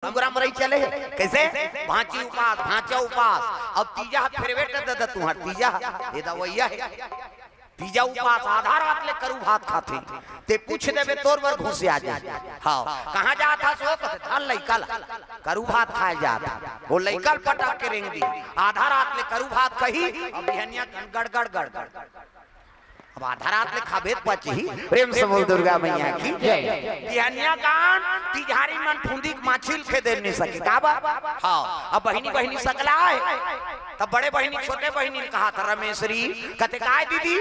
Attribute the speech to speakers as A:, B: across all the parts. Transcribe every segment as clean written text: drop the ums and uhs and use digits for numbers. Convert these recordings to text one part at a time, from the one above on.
A: Programme रही चले कैसे भांची उपास भांचा उपास अब तीजा हाथ फिर बेटे दे तुम्हार तीजा ये दवैया है तीजा उपास आधा रात ले करू भात खाते ते पूछ देबे तोर वर घुसे आ जा हां कहां जा था सो धान लइकल करू भात खाए जाता वो लइकल पटा के रेंग दी आधा रात ले करू भात कही अब बिहनिया गड़गड़ गड़गड़ अब आधा रात ले खाबेत पची प्रेम से बोल दुर्गा मैया की जय बिहनिया कान तिजारी मन फुंदी माछिल खे दे नहीं सके का बा हां अब बहिनी बहिनी सकला है तब बड़े बहिनी छोटे बहिनी ने कहा था रमेशरी कहते काय दीदी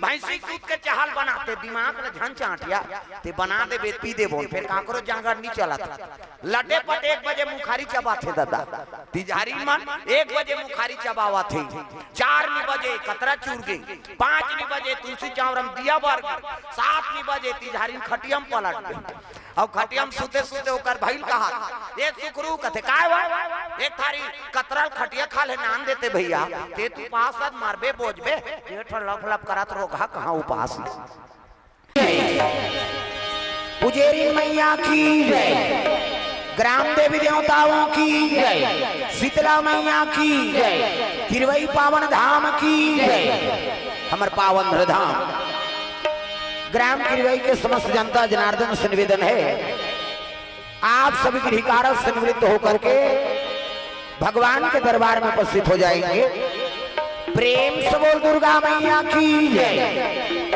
A: भैंसी दूध के चाहल बनाते दिमाग ले झन चाटिया ते बना दे बे पी दे बोल फिर काकरो जांगर नहीं चला था लटे पट 1 बजे मुखारी चबा थे दादा तिजारी मन 1 बजे मुखारी चबावा थे 4 बजे कतरा चूर गई 5 बजे तुलसी चावरम दिया बार 7 बजे तिजारी खटियम पलट गई अब खटियम सुते सुते ओकर भइल कहा एक सुकरू कथे काय बा एक थारी कतरल खटिया खा ले नान देते भैया ते तू पासद मारबे बोझबे पेट लफ लफ करत रोगा कहां उपास पुजेरी मैया की जय ग्राम देवी देवताओं की जय शीतला मैया की जय किरवई पावन धाम की जय हमर पावन धाम ग्राम किरवई के समस्त जनता जनार्दन से निवेदन है आप सभी गृहकारक से निवृत्त होकर के भगवान के दरबार में उपस्थित हो जाएंगे। प्रेम से बोल दुर्गा मैया की जय।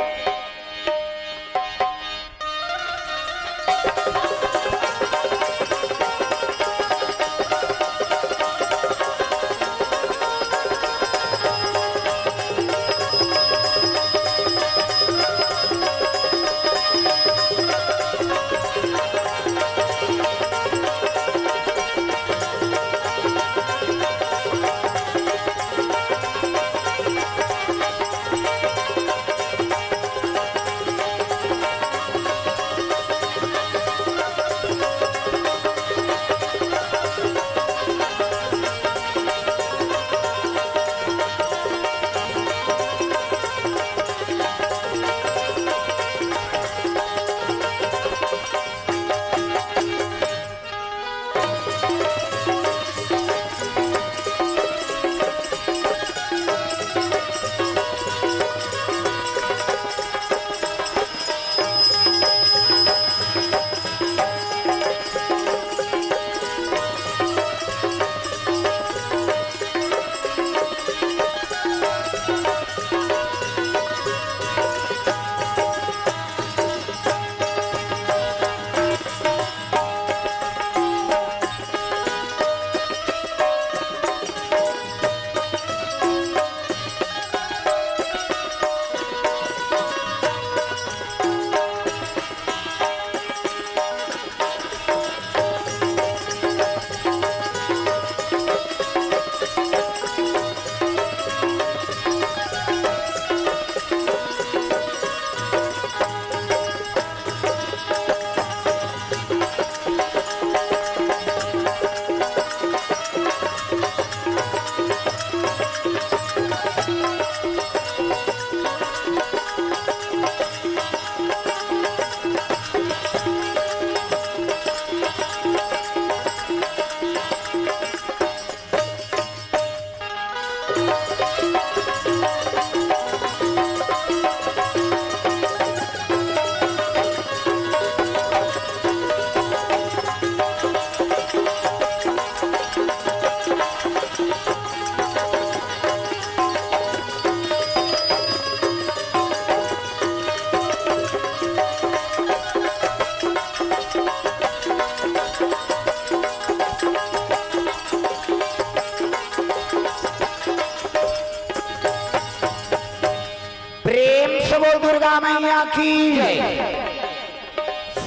A: दुर्गा मैया की जय।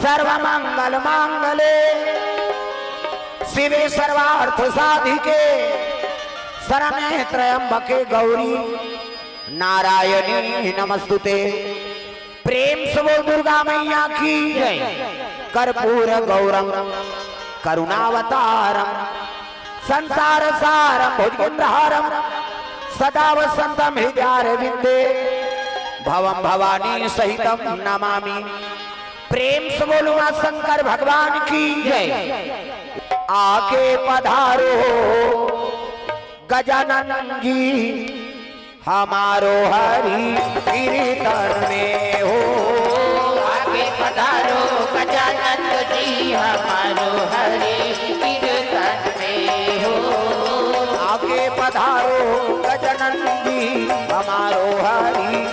A: सर्व मंगल मांगले शिवे सर्वार्थ साधिके शरण्ये त्र्यंबके गौरी नारायणी नमस्तुते। प्रेम से बोल दुर्गा मैया की जय। कर्पूर गौरम करुणावतारम संसार सारम भुजगेन्द्रहारम सदा वसंतम हृदयारविंदे भवम भवानी सहितम नमामि। प्रेम से बोलो शंकर भगवान की जय। आके पधारो गजानन जी हमारो हरि कीर्तन में हो।
B: आगे पधारो गजानन जी हमारो हरि कीर्तन में हो।
A: आगे पधारो गजानन जी हमारो हरि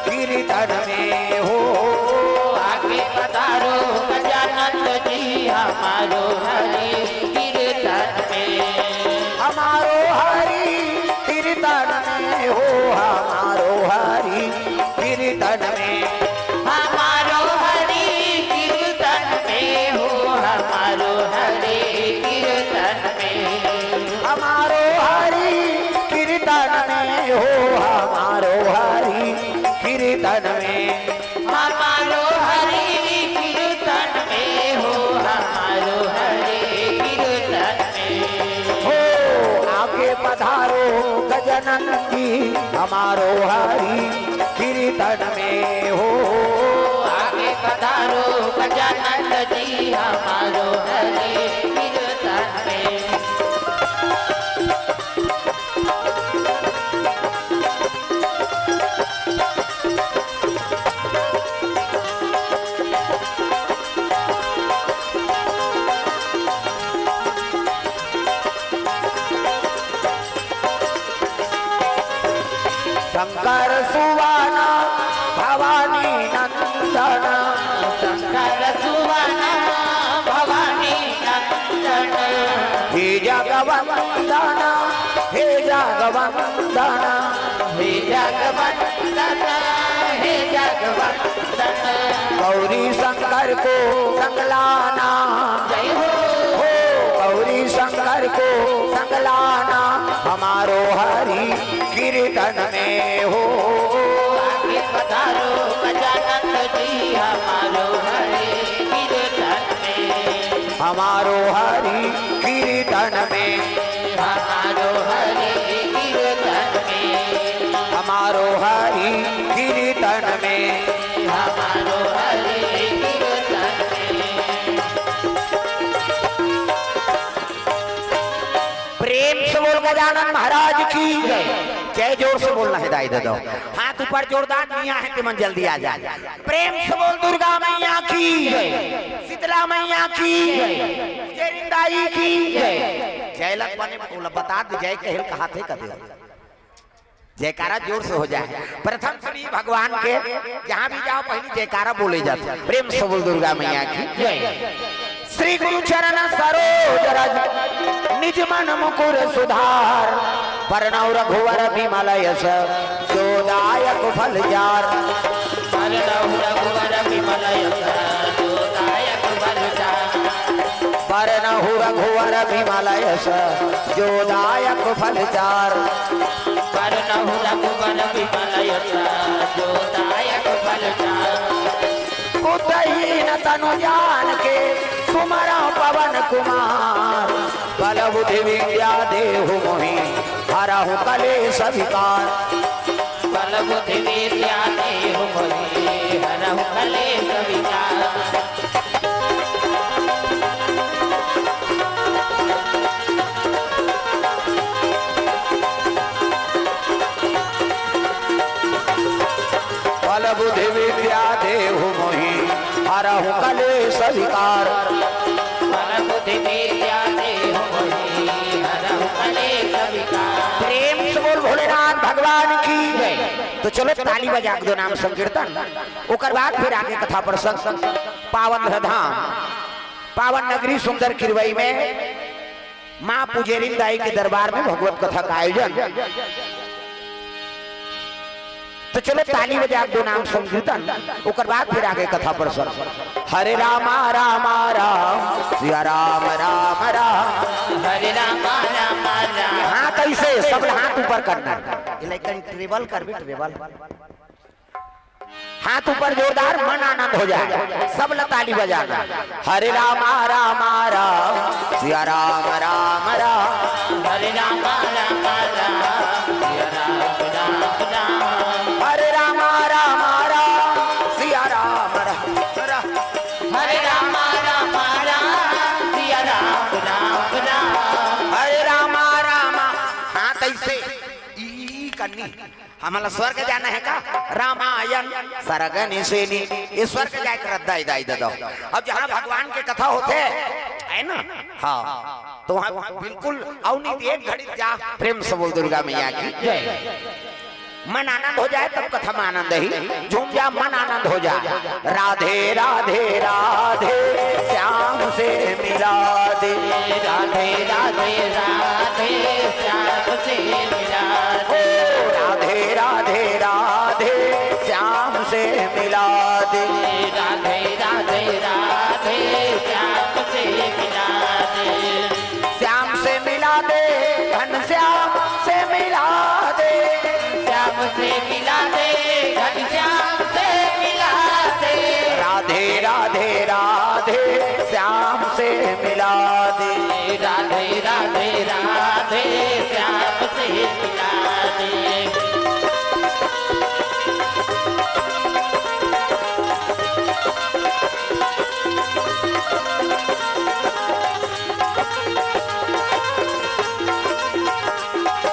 A: कीर्तन में हो।
B: आगे पधारो गजानन जी हमारो हरि कीर्तन में।
A: हमारो हरि कीर्तन में हो। हमारो हरि कीर्तन में।
B: हमारो हरि कीर्तन में हो। हमारो हरि कीर्तन में।
A: हमारो हरि कीर्तन में हो। हमारो हरि कीर्तन में।
B: हमारो हरि कीर्तन में हो। हमारो हरि कीर्तन में
A: हो आगे पधारो गजानन जी हमारो हरि कीर्तन में हो।
B: आगे पधारो गजानन जी हमारो हरि कीर्तन में।
A: शंकर सुवाना भवानी नंदन।
B: शंकर सुवना भवानी नंदन।
A: हे जगवंदन हे जगवंदन।
B: हे जगवंदन हे जगवंदन।
A: गौरी शंकर को संगलाना।
B: जय हो।
A: हो गौरी शंकर को संगलाना हमारो हरि कीर्तन में हो।
B: आगे पधारो गजानन जी हमारो हरि कीर्तन में।
A: हमारो हरि कीर्तन में।
B: हमारो हरि कीर्तन में।
A: हमारो हरि कीर्तन में।
B: हमारो हरि कीर्तन में।
A: प्रेम से बोल गजानन महाराज की जय। जोर से बोलना है दाई दे दो। हाथ ऊपर जोरदार मियाँ है कि मन जल्दी आ जाए। प्रेम से बोल दुर्गा मैया की शीतला मैया की जय रिंदाई की जय। लग बने बोला बता दे जय कहल कहा थे कदे जयकारा जोर से हो जाए। प्रथम श्री भगवान के जहाँ भी जाओ पहले जयकारा बोले जाते। प्रेम से बोल दुर्गा मैया की श्री गुरु चरण सरोज रज निज मन मुकुर सुधार। परनौ रघुवर विमल यश जोदायक फल जार।
B: परनौ रघुवर विमल यश जोदायक फल जार।
A: परनौ रघुवर विमल यश जोदायक फल जार।
B: परनौ रघुवर विमल यश जोदायक फल जार।
A: कुतहीन तनु जान के सुमरा पवन कुमार। बल बुद्धि विद्या देहु मोहि हरहु कलेश विकार।
B: बल बुद्धि विद्या देहु मोहि हरहु कलेश विकार।
A: बल बुद्धि विद्या देहु मोहि हरहु कलेश विकार।
B: बल बुद्धि विद्या देहु मोहि हरहु कलेश विकार।
A: प्रेम से बोल भोलेनाथ भगवान की। तो चलो ताली बजा के दो नाम संकीर्तन। ओकर बाद फिर आगे कथा प्रसंग। पावन धाम पावन नगरी सुंदर किरवई में माँ पुजेरी दाई के दरबार में भगवत कथा का आयोजन। तो चलो ताली बजा दो नाम संकीर्तन। ओकर बाद फिर आगे कथा प्रसंग। हरे रामा रामा राम सिया राम राम राम।
B: हरे राम राम राम।
A: हाथ ऐसे सब हाथ ऊपर करना है। लेकिन ट्रेबल कर भी ट्रेबल हाथ ऊपर जोरदार मन आनंद हो जाए। सब ताली बजाना। हरे रामा रामा राम सिया राम राम राम।
B: हरे राम राम राम। सिया राम राम राम।
A: हरे रामा रामा राम सिया राम राम राम।
B: हरे राम राम राम। सिया राम राम
A: कैसे ई करनी हमारा स्वर्ग जाना है का रामायण सरगन सेनी ये स्वर्ग जाए कर दाई दाई दो। अब जहाँ भगवान के कथा होते है ना, हाँ तो वहाँ बिल्कुल अवनी एक घड़ी जा प्रेम से बोल दुर्गा मैया की मन आनंद हो जाए तब कथा में आनंद ही झूम जा मन आनंद हो जाए। राधे राधे राधे श्याम से मिला दे,
B: राधे राधे राधे श्याम से मिला दे,
A: राधे राधे राधे श्याम से मिला दे,
B: राधे राधे राधे श्याम से मिला दे,
A: श्याम से मिला दे घन श्याम से मिला दे,
B: श्याम से मिला दे घनश्याम से मिला दे,
A: राधे राधे राधे श्याम से मिला दे,
B: राधे राधे राधे श्याम से मिला दे।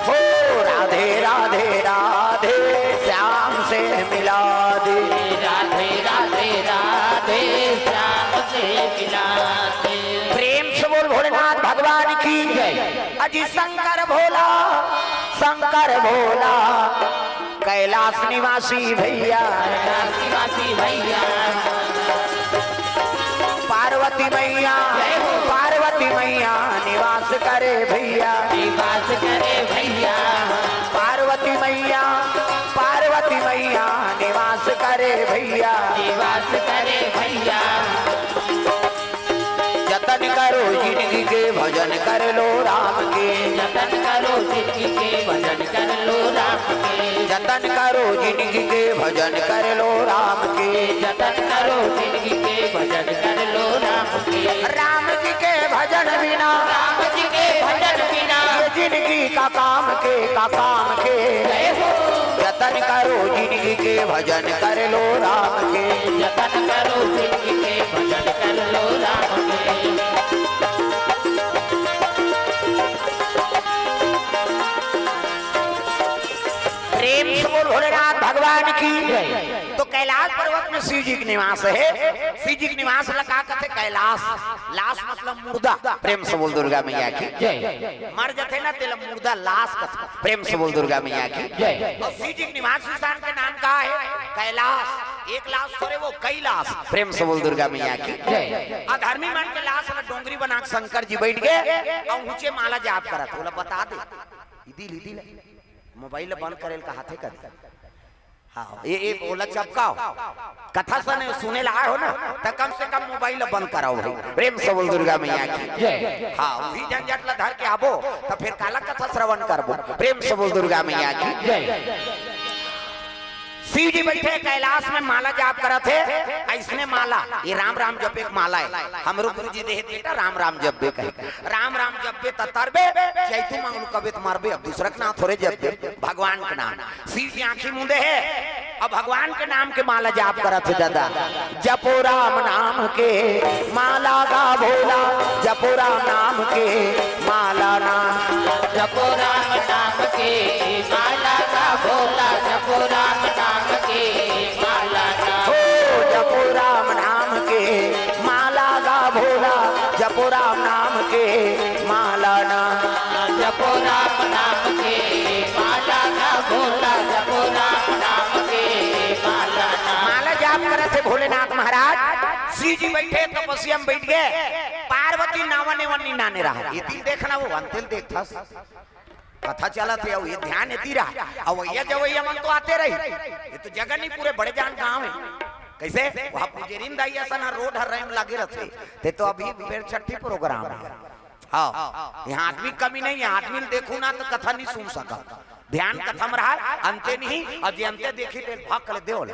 A: हो राधे राधे राधे श्याम से मिला दे,
B: राधे राधे राधे श्याम से मिला दे।
A: प्रेम से बोल भोलेनाथ भगवान की अजी शंकर भोला कैलाश निवासी भैया,
B: निवासी भैया
A: पार्वती मैया निवास करे भैया,
B: निवास करे भैया,
A: पार्वती मैया निवास करे भैया,
B: निवास करे भैया।
A: जतन करो जिंदगी के भजन कर लो राम के,
B: जतन करो जिंदगी के भजन कर लो राम के,
A: जतन करो जिंदगी के भजन कर लो राम के,
B: जतन करो जिंदगी के भजन कर लो राम के,
A: राम जी के भजन बिना
B: राम जी के भजन बिना
A: ये जिंदगी का काम के
B: जय हो।
A: जतन करो जिंदगी के भजन कर लो राम के,
B: जतन करो जिंदगी के भजन कर लो राम के।
A: प्रेम से बोल भोलेनाथ भगवान की। तो कैलाश पर्वत में शिव जी के निवास है, शिव जी के निवास लगा कहते कैलाश, लाश मतलब मुर्दा। प्रेम से बोल दुर्गा मैया की मर जाते ना तेल मुर्दा लाश कहते, प्रेम से बोल दुर्गा मैया की। और शिव जी के निवास स्थान के नाम का है कैलाश, एक लाश थोड़े वो कैलाश, प्रेम से बोल दुर्गा मैया की। अधर्मी मन के लाश में डोंगरी बना शंकर जी बैठ गए और ऊंचे माला जाप करत, बोला बता दे इदिल मोबाइल बंद करेल का हाथे कर। हाँ ये बोला चपकाओ कथा सुने ला हो ना तो कम से कम मोबाइल बंद कराओ भाई, प्रेम से बोल दुर्गा मैया की। हाँ वही झंझट ला धर के आबो तो फिर काला कथा श्रवण करबो, प्रेम से बोल दुर्गा मैया की। शिव जी बैठे कैलाश में माला जाप करा थे, ऐसने माला ये राम राम जप एक माला है, हमरो गुरु जी देह बेटा राम राम जप बे कहे, राम राम जप बे तरबे चैतु मांगलू कबे मारबे, अब दूसरा के नाम थोड़े जप बे भगवान के नाम। शिव जी आंखी मुंदे है अब भगवान के नाम के माला जाप करा थे दादा, जपो राम नाम के माला गा भोला, जपो राम नाम के माला ना,
B: जपो राम नाम के माला गा भोला, जपो राम नाम के माला गा,
A: हो जपो राम नाम के माला गा भोला, जपो राम नाम के माला ना,
B: जपो राम नाम के माला गा भोला, जपो राम नाम के माला ना।
A: माला जाप करे थे भोलेनाथ महाराज। शिव जी बैठे तपस्या में बैठ गए, पार्वती नावने वन्नी नाने रहा, ये दिल देखना वो अंतिल देखता कथा चला थे ये ध्यान एती रहा, और वैया जवैया मन तो आते रही, ये तो जगह नहीं पूरे बड़े जान गांव है कैसे वहां पुजेरिन दाइया सना रोड हर रैम लागे रहते ते तो अभी फिर छठी प्रोग्राम है। हाँ यहाँ आदमी कमी नहीं है, आदमी देखू ना तो कथा नहीं सुन सका, ध्यान कथा में रहा अंते नहीं, और जे अंते देखी ले भाग कर देओ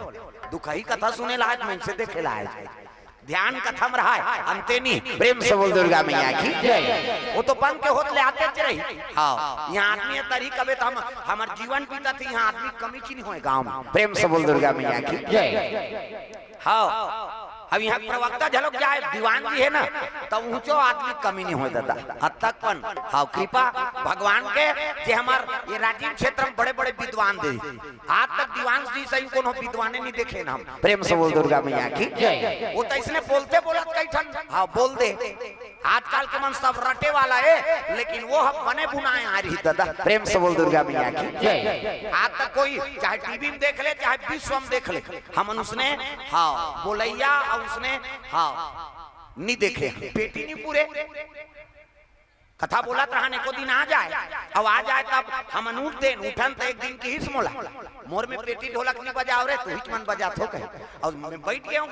A: दुख ही कथा सुने लायक मैं से देखे लायक, ध्यान कथा में रहा अंते नहीं, प्रेम से बोल दुर्गा मैया की। वो तो बन के होत ले आते रही। हाँ यहाँ आदमी तरी कबे तो हमार जीवन बीता थी, यहाँ आदमी कमी की नहीं होए गांव में, प्रेम से बोल दुर्गा मैया की। हाँ अब यहाँ प्रवक्ता झलक जाए दीवान जी है ना तो ऊंचो आदमी कमी नहीं हो दादा हद तक पन हाँ कृपा भगवान के जे हमार ये राजीव क्षेत्र में बड़े बड़े विद्वान दे आज तक दीवान जी सही कोनो विद्वाने नहीं देखे ना हम प्रेम से बोल दुर्गा मैया की वो तो इसने बोलते बोलत कई ठन हाँ बोल दे आजकल के मन सब रटे वाला है लेकिन वो हम बने बुनाए आ रही दादा प्रेम से बोल दुर्गा मैया की आज तक कोई चाहे टीवी में देख ले चाहे विश्व में देख ले हम उसने हाँ बोलैया और उसने हाँ नहीं देखे पेटी नहीं पूरे कथा बोला रहने को दिन आ जाए अब आ जाए तब हम अनूठ दे उठन तो एक दिन की हिस्स मोला मोर में पेटी ढोलक नहीं बजाओ रे तू हिच मन बजा थो कहे और मैं बैठ गया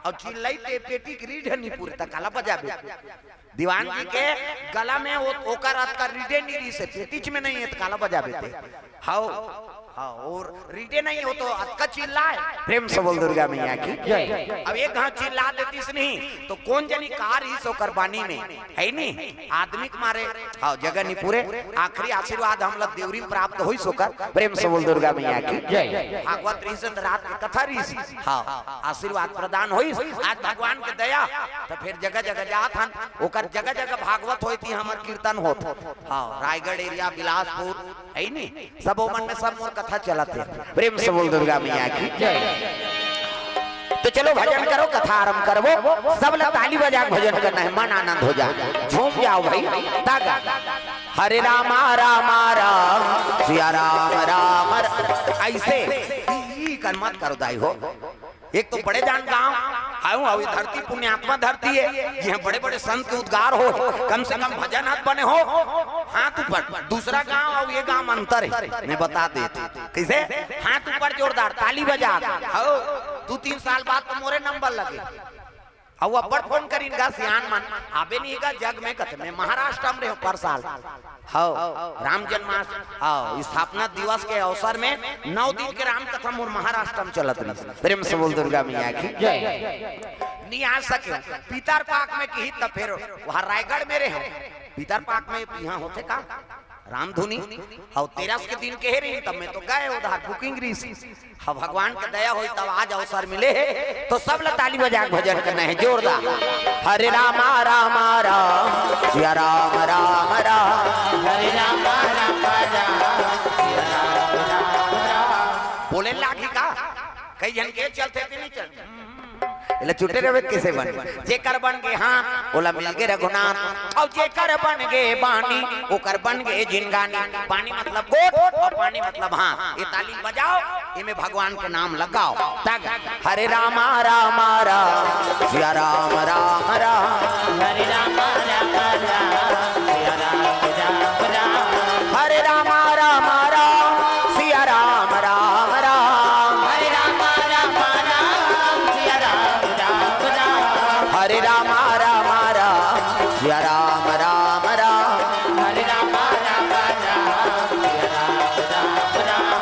A: और चिल्लाई ते पेटी की रीढ़ नहीं पूरे तक काला बजाबे दीवान जी के गला में वो ओकर रात का रीढ़े नहीं रही से पेटीच में नहीं है तो काला बजाबे थे हाओ हाँ और रीडे नहीं हो तो अक्का चिल्लाए प्रेम से बोल दुर्गा मैया की अब एक घाट चिल्ला देती से नहीं तो कौन जनी कार ही सो करबानी में है नहीं आदमी के मारे हाँ जगह नहीं पूरे आखिरी आशीर्वाद हम लोग देवरी प्राप्त हुई सोकर प्रेम से बोल दुर्गा मैया की भागवत रीसन रात की कथा रीस हाँ आशीर्वाद प्रदान हुई आज भगवान के दया तो फिर जगह जगह जात हन ओकर जगह जगह भागवत होती थी हमार कीर्तन होत हाँ रायगढ़ एरिया बिलासपुर है नहीं सब मन में सब मोर कथा चलाते प्रेम से बोल दुर्गा मैया की तो चलो भजन करो कथा आरंभ करो सब लोग ताली बजा भजन करना है मन आनंद हो जाए झूम जाओ भाई तागा हरे रामा रामा राम सिया राम राम ऐसे कर मत करो दाई हो एक तो बड़े जान गांव आऊं अभी धरती पुण्यात्मा धरती है यहाँ बड़े बड़े संत के उद्गार हो कम से कम भजन हाथ बने हो हाथ ऊपर दूसरा गांव और ये गांव अंतर है मैं बता देती कैसे हाथ ऊपर जोरदार ताली बजा हो 2-3 साल बाद तो मोरे नंबर लगे अब अब्बड़ फोन करीनगा सियान मन आबे नहीं का जग में कथे मैं महाराष्ट्र में रहो पर साल हाँ राम जन्माष्टमी स्थापना दिवस के अवसर में 9 दिन के राम कथा मोर महाराष्ट्र में चलत रही प्रेम से बोल दुर्गा मैया की नहीं आ सके पीतर पाक में की तब फिर वहाँ रायगढ़ में रहे पीतर पाक में यहाँ होते का रामधुनी और 13 के दिन के रही तब मैं तो गए उधर बुकिंग रही हाँ भगवान की दया हुई तब आज अवसर मिले तो सब लोग ताली बजा भजन करना है जोरदार हरे रामा रामा राम सिया राम राम राम
B: हरे राम राम राम सिया राम राम राम
A: बोले लागी का कई जन के चलते थे नहीं चल इला छुटे रहे कैसे बन जेकर बन गए हाँ ओला मिल गए रघुनाथ और जेकर बन गए बानी ओकर बन गए जिनगानी पानी मतलब गोट और पानी मतलब हाँ ये ताली बजाओ ये में भगवान के नाम लगाओ तक हरे रामा रामा राम सिया राम राम राम
B: हरे राम राम राम सिया राम राम राम
A: हरे रामा रामा राम सिया राम राम राम
B: हरे राम राम राम सिया राम राम राम
A: हरे रामा रामा राम सिया राम राम राम
B: हरे राम राम राम सिया राम राम राम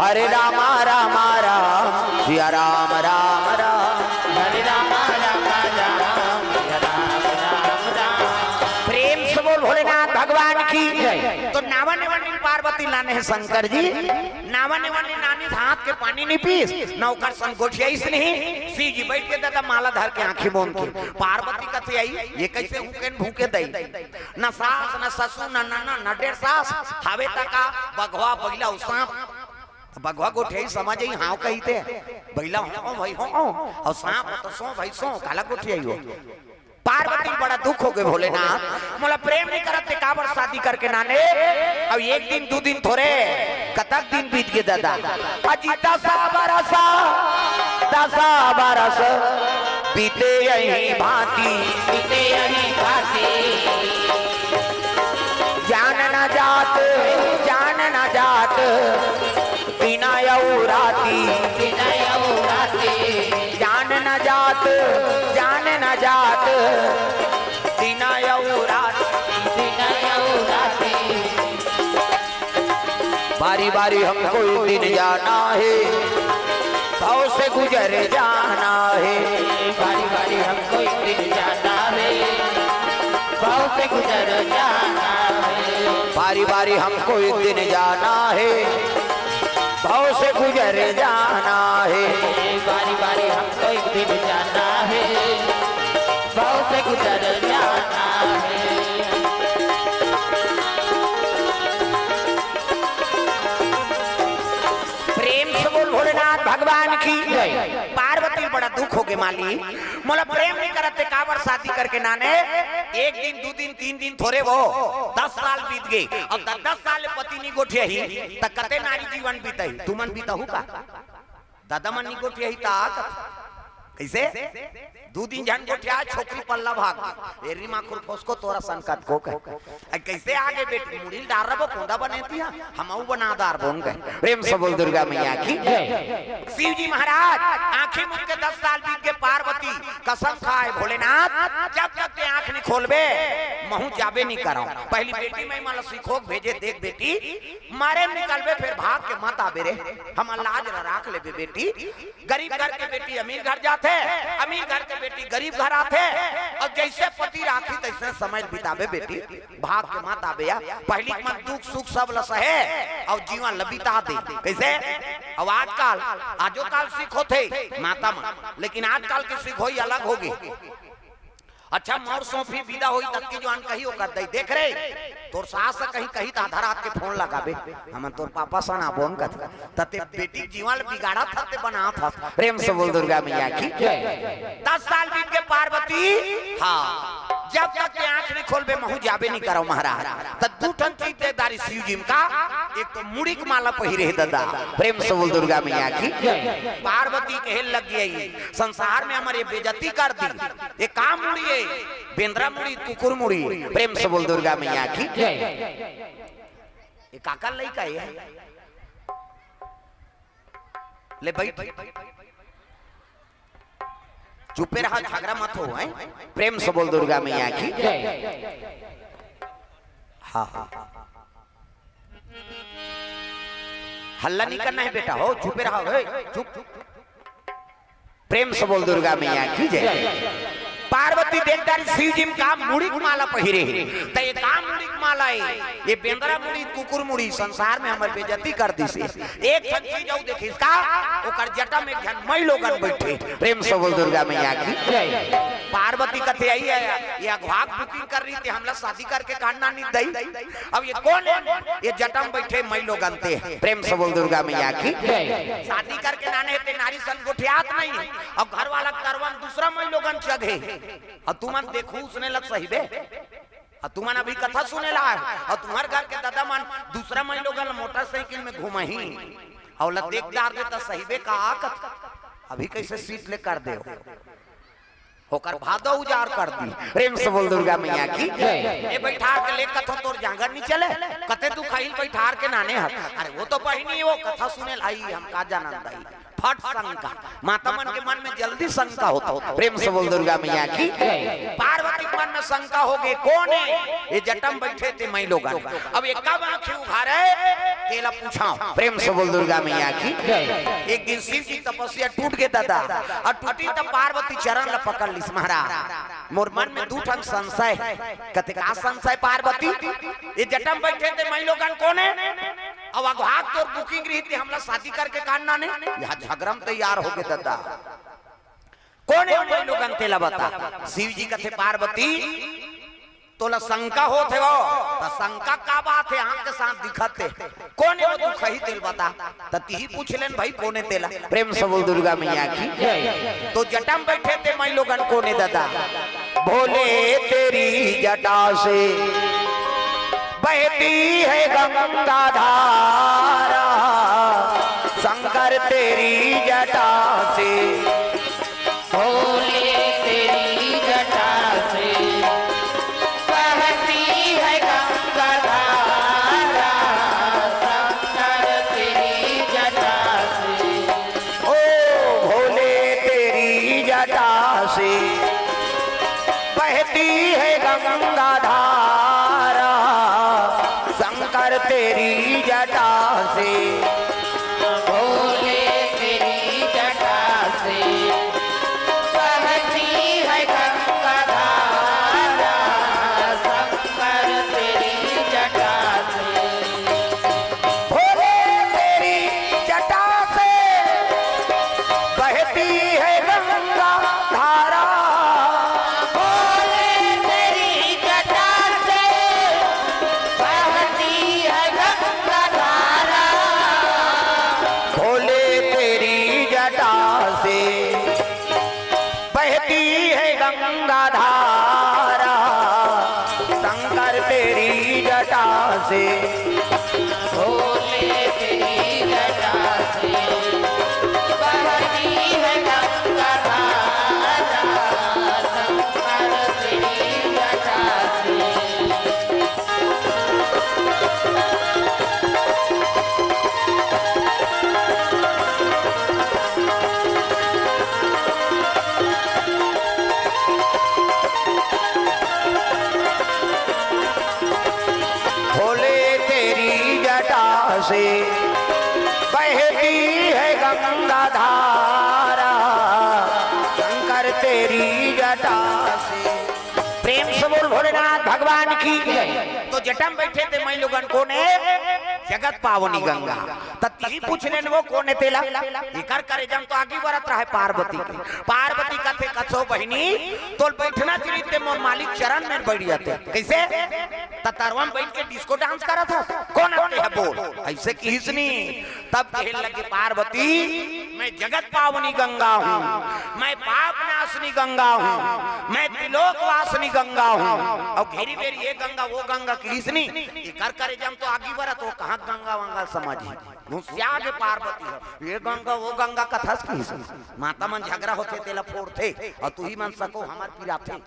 A: हरे रामा रामा राम सिया राम राम राम
B: हरे राम राम राम सिया राम राम राम
A: प्रेम से बोल भोलेनाथ भगवान की तो नावन वनी पार्वती लाने है शंकर जी नावन वनी नानी हाथ के पानी नहीं पीस नौकर संगोठिया इस नहीं सी जी बैठ के दादा माला धर के आंखें बोन के पार्वती कथे आई ये कैसे हुकेन भूखे दई न सास न ससु न नना न डेढ़ सास हावे तका बघवा बगला सांप बघवा गोठे समझ आई हाँ कही थे बैला हो भाई हो और सांप तो सो भाई सो काला गोठी आई हो पार्वती बड़ा दुख हो गए भोलेनाथ मोला प्रेम नहीं करते काबर शादी करके नाने अब 1 दिन 2 दिन थोड़े कतक दिन बीत गए दादा अजी 10 बरस बीते यही भांति
B: बीते यही भांति
A: ज्ञान न न जात जान न जात बिना राती जान न जात जान न जात बिना राती बारी बारी हमको एक दिन जाना है भाव से गुजर जाना है
B: बारी बारी हमको एक दिन जाना है भाव से गुजर जाना है
A: बारी बारी हमको एक दिन जाना है भाव से गुजर जाना है
B: बारी बारी हमको एक दिन जाना है भाव से गुजर जाना है
A: भोलेनाथ भगवान की पार्वती बड़ा दुख हो गए माली मोला प्रेम नहीं करते काबर शादी करके नाने एक दिन दो दिन तीन दिन थोड़े वो 10 साल बीत गए और 10 साल पति नहीं गोठे ही त कते नारी जीवन बीतही तुमन बीतहु का दादा मन नहीं गोठे ही ता कैसे दो दिन जन गोठिया छोकरी पल्ला भाग ए रीमा खुरफोस को तोरा संकट को कैसे आगे बेटी मुड़ी डार रबो कोंदा बनेती है हमऊ बनादार बोन गए प्रेम से बोल दुर्गा मैया की शिव जी महाराज आंखें मुझ के 10 साल बीत के पार्वती कसम खाए भोलेनाथ जब तक ते आंख नहीं खोलबे महू जाबे नहीं कराऊं पहली बेटी में माला सीखो भेजे देख बेटी मारे निकलबे फिर भाग के मत आबे रे हम लाज राख लेबे बेटी गरीब घर के बेटी अमीर घर जाते अमीर घर के बेटी गरीब घर आते और जैसे पति राखी तैसे समय बितावे बेटी भाग के मत आबे पहली मन दुख सुख सब ल सहे और जीवन लबिता दे कैसे अब आजकल आजो काल सीखो थे माता मन लेकिन आजकल की सीख होई अलग होगी अच्छा मोर सोफी विदा होई तक की जवान कही कर दई देख रे तोर सास कहीं कहीं त आधा रात के फोन लगाबे हम तोर पापा सना बोन कथ तते बेटी जीवन बिगाड़ा था ते बना था प्रेम से बोल दुर्गा मैया की 10 साल बीत के पार्वती हां जब तक के आंख नहीं खोलबे महू जाबे नहीं करो महाराज त दू ठन चीज देदारी शिव जी का एक तो मुड़ी के माला पहिरे दादा प्रेम से बोल दुर्गा मैया की पार्वती के हेल लग गई संसार में हमारे बेइज्जती कर दी ये काम मुड़ी है बेंद्रा मुड़ी कुकुर मुड़ी प्रेम से बोल दुर्गा मैया की ये काका लइका है ले भाई चुपे रहा झगड़ा मत हो है प्रेम से बोल दुर्गा मैया की हाँ हल्ला नहीं करना है बेटा हो चुपे रहा चुप प्रेम से बोल दुर्गा मैया की जय पार्वती देखदारी शिव जी का मुड़ी माला पहिरे त ये काम मुड़ी माला है ये बेंदरा मुड़ी कुकुर मुड़ी संसार में हमर बेइज्जती कर दी से एक चीज जाऊ देखिस का ओकर जटा में घन मई लोगन बैठे प्रेम से बोल दुर्गा मैया की पार्वती कथे आई है ये अघवाक बुकिंग कर रही थी हमला शादी करके काटना नहीं दई अब ये कौन है ये जटा में बैठे मई लोगन ते प्रेम से बोल दुर्गा मैया की शादी करके नाने ते नारी सन गोठियात नहीं अब घर वाला करवन दूसरा मई लोगन चगे और तुमन देखू उसने लग सही बे और तुमन अभी कथा सुने ला और तुम्हार घर के दादा मन दूसरा मई लोगन मोटरसाइकिल में घूमही और ल देखदार दे त सही बे का अभी कैसे सीट ले कर दे होकर भादो उजार कर दी प्रेम से बोल दुर्गा मैया की ये बैठार के ले कथा तोर जांगर नहीं चले कते तू खाइल बैठार के नाने हर अरे वो तो पहिनी वो कथा सुने लाई हम का जानन दाई फट शंका माता मन के मन में जल्दी शंका होता प्रेम से बोल दुर्गा मैया की पार्वती मन में शंका हो गई कौन है ये जटम बैठे थे मई लोग अब ये कब आंखें उघारे तेला पूछा प्रेम से बोल दुर्गा मैया की एक दिन शिव की तपस्या टूट गई दादा और टूटी तब पार्वती चरण ल पकड़ लिस महाराज मोर मन में दू ठन संशय कते का संशय पार्वती ये जटम बैठे थे मई लोगन कौन है अब अघाक तो बुकिंग रही थी हमला शादी करके काटना ने यहाँ झगड़म तैयार हो गए दादा कौन है मई लोगन तेला बता शिव जी कथे पार्वती तोला शंका होते वो तो शंका का बात है आंख के साथ दिखते कौन है वो तू कही तेल बता तती ही पूछ लेन भाई कौन है तेला प्रेम से बोल दुर्गा मैया की तो जटा में बैठे थे मई लोगन कौन है दादा भोले तेरी जटा से बहती है गंगा धारा शंकर तेरी जटा से
B: भोले तेरी जटा से बहती है गंगा धारा
A: बहती है गंगा धारा शंकर तेरी जटा से।
B: भोले तेरी जटा से बहती है गंगा धारा शंकर तेरी जटा से।
A: भोले तेरी जटा से बहती है गंगा धारा।
B: भोले तेरी जटा से बहती है गंगा धारा।
A: भोले तेरी जटा से बहती है गंगा धारा शंकर तेरी जटा से।
B: भोले तेरी जटा से बहती है गंगा धारा शंकर तेरी जटा से।
A: भोले तेरी जटा से बहती है गंगा धारा शंकर तेरी जटा से। प्रेम से बोल भोलेनाथ भगवान की जय। तो जटा में बैठे थे मैं लोगन को ने जगत पावनी गंगा तत्ती पूछ लेन वो कौन है तेला इकर करे जम तो आगे बरत रहा है पार्वती की। पार्वती कथे कछो बहिनी तो बैठना चाहिए ते मोर मालिक चरण में बैठ जाते कैसे ततरवा में बैठ के डिस्को डांस करा था कौन आते है बोल ऐसे किसनी। तब कहने लगे पार्वती मैं जगत पावनी गंगा हूँ, मैं पाप नाशनी गंगा हूँ, मैं त्रिलोक वासनी गंगा हूँ। और घेरी बेरी ये गंगा वो गंगा किसनी कर करे जम तो आगे बरत वो कहाँ गंगा वंगा समझी घुसिया के पार्वती है ये गंगा वो गंगा कथा की माता मन झगड़ा होते तेला फोड़ते और तू ही मन सको हमार पीरा थे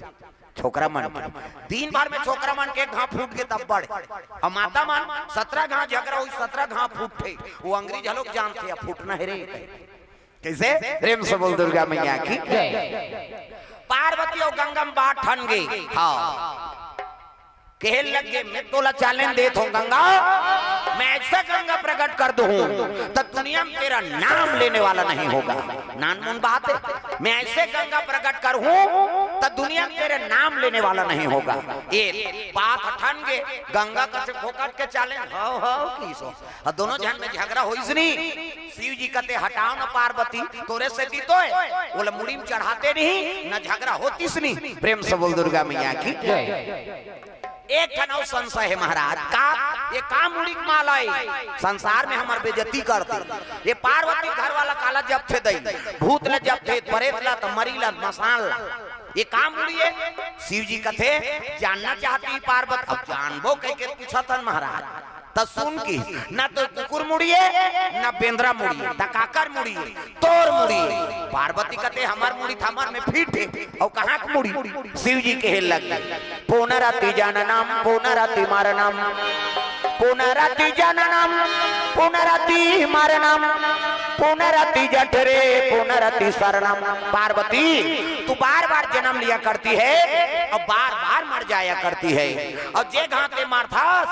A: छोकरा मन दिन भर में छोकरा मन के घा फूट के तब बढ़े और माता मन 17 घा झगड़ा हुई 17 घा फूटे वो अंग्रेज लोग जानते फूटना है रे कैसे। प्रेम से बोल दुर्गा मैया की पार्वती और गंगा में बात ठन गई। हाँ कह लगे मैं तोला चैलेंज देत हूँ गंगा मैं ऐसा गंगा प्रकट कर दूं तब दुनिया में तेरा नाम लेने वाला नहीं होगा। नानमुन बात है मैं ऐसे गंगा प्रकट कर हूँ तब दुनिया में तेरे नाम लेने वाला नहीं होगा। ये बात ठन गे गंगा का से फोकट के चैलेंज हो किसो और दोनों जन में झगड़ा होइस नहीं। शिव जी कहते हटाओ ना पार्वती तोरे से दी तो है बोले मुड़ी में चढ़ाते नहीं न झगड़ा होतीस नहीं। प्रेम से बोल दुर्गा मैया की एक खनाव संशय है महाराज का ये काम मुड़ी माला संसार में हमार बेइज्जती करते ये पार्वती घर वाला काला जब थे दई भूत ला जब थे परेत ला तो मरी ला मसान ला ये काम मुड़िए शिव जी कथे जानना चाहती पार्वती अब जानबो कह के पूछा था महाराज त सुन की ना तो कुकुर मुड़िए ना बेंद्रा मुड़िए त काकर मुड़िए तोर मुड़िए। पार्वती कहते हमार मुड़ी थमर में फिट है और कहाँ की मुड़ी शिव जी के लग पुनराति जाननम पुनराति मारनम पुनराति जाननम पुनराति मारनम पुनराति जठरे पुनराति शरणम। पार्वती तू बार बार जन्म लिया करती है और बार बार मर जाया करती है और जे घा ते मारथास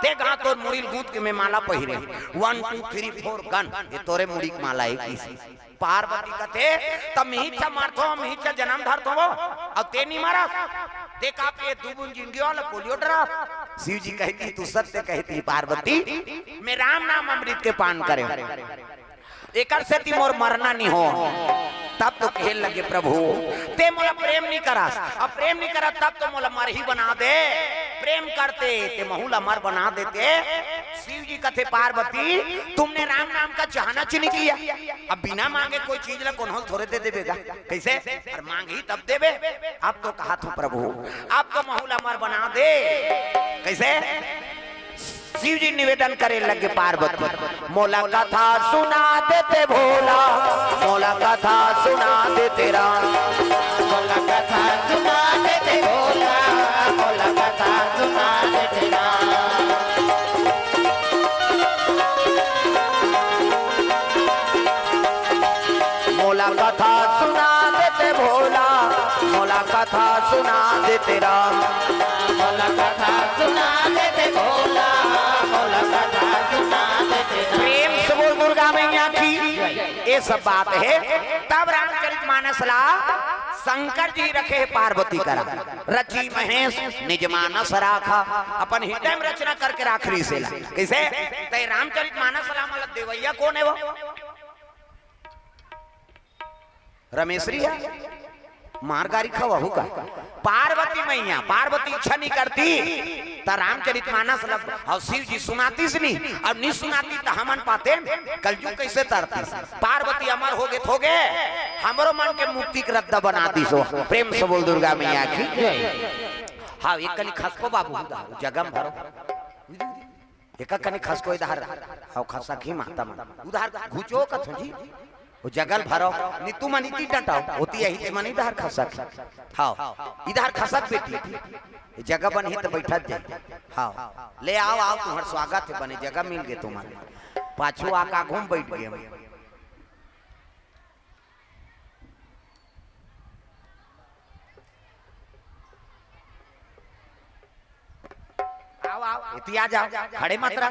A: ते घा तो मुड़ी गूंथ के में माला पहिरे 1 2 3 4 गन ये तोरे मुड़ी की माला है किसी। पार्वती कहते तब मिहिचा मारथो मिहिचा जन्म धरथो और ते नहीं मारा देखा पे दुबुन जिंदगी वाला पोलियो डरा। शिव जी कहती तू सत्य कहती पार्वती मैं राम नाम अमृत के पान करे एकर से ती मोर मरना नहीं हो। तब तो खेल लगे प्रभु ते मोला प्रेम नहीं करा अब प्रेम नहीं करा तब तो मोला मर ही बना दे प्रेम करते ते महूला मर बना देते। शिव जी कहते पार्वती तुमने राम नाम का चाहना नहीं किया अब बिना मांगे कोई चीज ला कौन थोड़े दे देगा कैसे और मांग ही तब देवे। अब तो कहा था प्रभु अब तो महूला मर बना दे कैसे। शिव जी निवेदन करे लगे पार्वती मोला कथा सुना देते भोला मोला कथा सुना देते राम
B: मोला कथा सुना देते भोला मोला कथा सुना देते राम।
A: मोला कथा सुना देते भोला मोला कथा सुना देते राम,
B: बोला कथा सुना देते भोला, बोला कथा सुना देते राम।
A: प्रेम से बोल दुर्गा मैया की ये सब बात है। तब रामचरितमानस ला शंकर जी रखे है पार्वती करा, रची महेश निज मानस राखा, अपन हृदय में रचना करके राखरी से ला। कैसे? ते रामचरितमानस ला मतलब देवैया कौन है वो? रमेश्वरी है, मारगारी खवा होगा। पार्वती मैया, पार्वती इच्छा नहीं करती तो रामचरितमानस और शिव जी सुनाती से नहीं, अब नहीं सुनाती तो हमन पाते कलयुग कैसे तरती। पार्वती अमर हो गए थोगे, हमरो मन के मुक्ति के रद्दा बना दी सो। प्रेम से बोल दुर्गा मैया की। हाँ एक कनी खसको बाबू जगम भरो, एक कनी खसको इधर हाँ खसा की माता मन उधर घुचो कथो जी वो जगल भरो नीतू मनीती डटाओ होती यही ते मनी इधर खसक। हाँ इधर खसक बेटी जगह बनी तो बैठा जाए। हाँ ले आओ आओ तुम्हारा स्वागत है, बने जगह मिल गए तुम्हारे। पाछू आका घूम बैठ गए। आओ आओ इति आ जाओ, खड़े मत रह।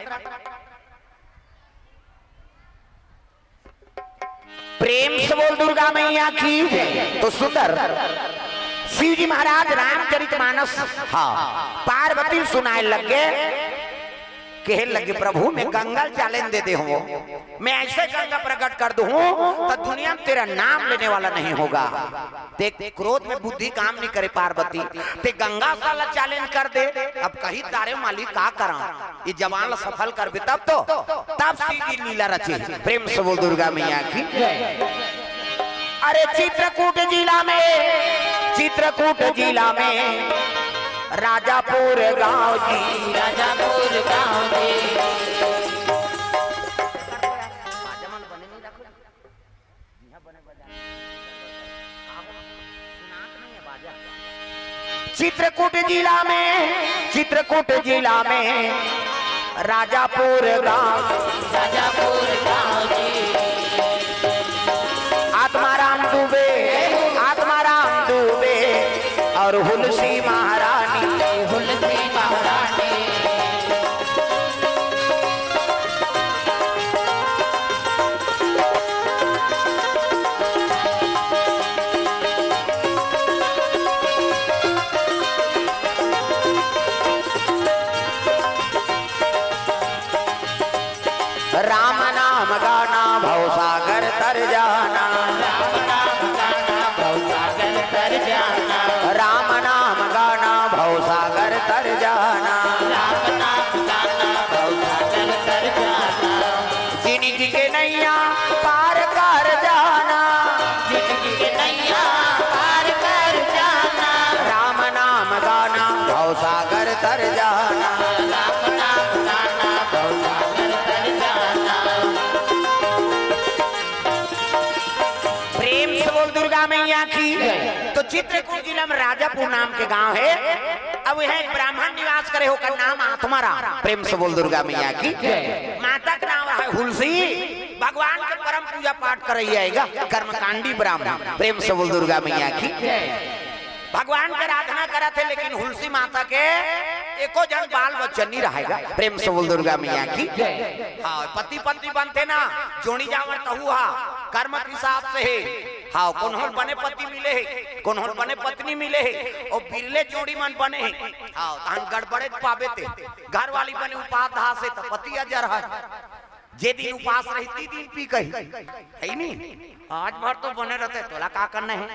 A: प्रेम से बोल दुर्गा मैया की। तो सुंदर शिव जी महाराज रामचरितमानस हाँ पार्वती सुनाए लगे, कह लगे प्रभु मैं गंगा चैलेंज दे दे हूँ, मैं ऐसे गंगा प्रकट कर दूं तो दुनिया में तेरा नाम लेने वाला नहीं होगा। देख क्रोध में बुद्धि काम नहीं करे पार्वती, ते गंगा साला चैलेंज कर दे। अब कहीं तारे मालिक का करा ये जवान सफल कर भी तब तो तब सीधी लीला रची। प्रेम से बोल दुर्गा मैया की। अरे चित्रकूट जिला में, चित्रकूट जिला में राजापुर गांव जी,
B: राजापुर गाँव जी,
A: चित्रकूट जिला में, चित्रकूट जिला में राजापुर गांव,
B: राजापुर गाँव जी,
A: आत्माराम दुबे, आत्माराम दुबे और हुलसी महारानी,
B: हुलसी महारानी,
A: राम नाम गाना भवसागर तर जाना,
B: राम नाम गाना भवसागर तर जाना,
A: राम नाम गाना भवसागर तर जाना,
B: राम नाम गाना भवसागर तर जाना,
A: जिंदगी के नैया पार कर जाना,
B: जिंदगी के नैया पार कर जाना,
A: राम नाम गाना भवसागर तर जाना।
B: राम नाम गाना भवसागर तर जाना।
A: प्रेम से बोल दुर्गा मैया की। तो चित्रकूट जिला में राजापुर नाम के गांव है, अब यह एक ब्राह्मण निवास करे होकर नाम आत्माराम। प्रेम से बोल दुर्गा मैया की। माता का नाम है हुलसी, भगवान के परम पूजा पाठ कर रही आएगा कर्मकांडी ब्राह्मण। प्रेम से बोल दुर्गा मैया की। भगवान की आराधना करा थे लेकिन हुलसी माता के एको जन बाल बच्चन नहीं रहेगा। प्रेम से बोल दुर्गा मैया की। हाँ पति पत्नी बनते ना जोड़ी जावर तो हुआ कर्म के हिसाब से है। हाँ कौन बने पति मिले है, कौन बने पत्नी मिले है और बिरले जोड़ी मन बने है। हाँ तहन गड़बड़े पावे थे, घर वाली बने उपाधा से तो पति अजर है। जे दिन उपास रहती दिन पी कही है नहीं, आज भर तो बने रहते तोला का करना है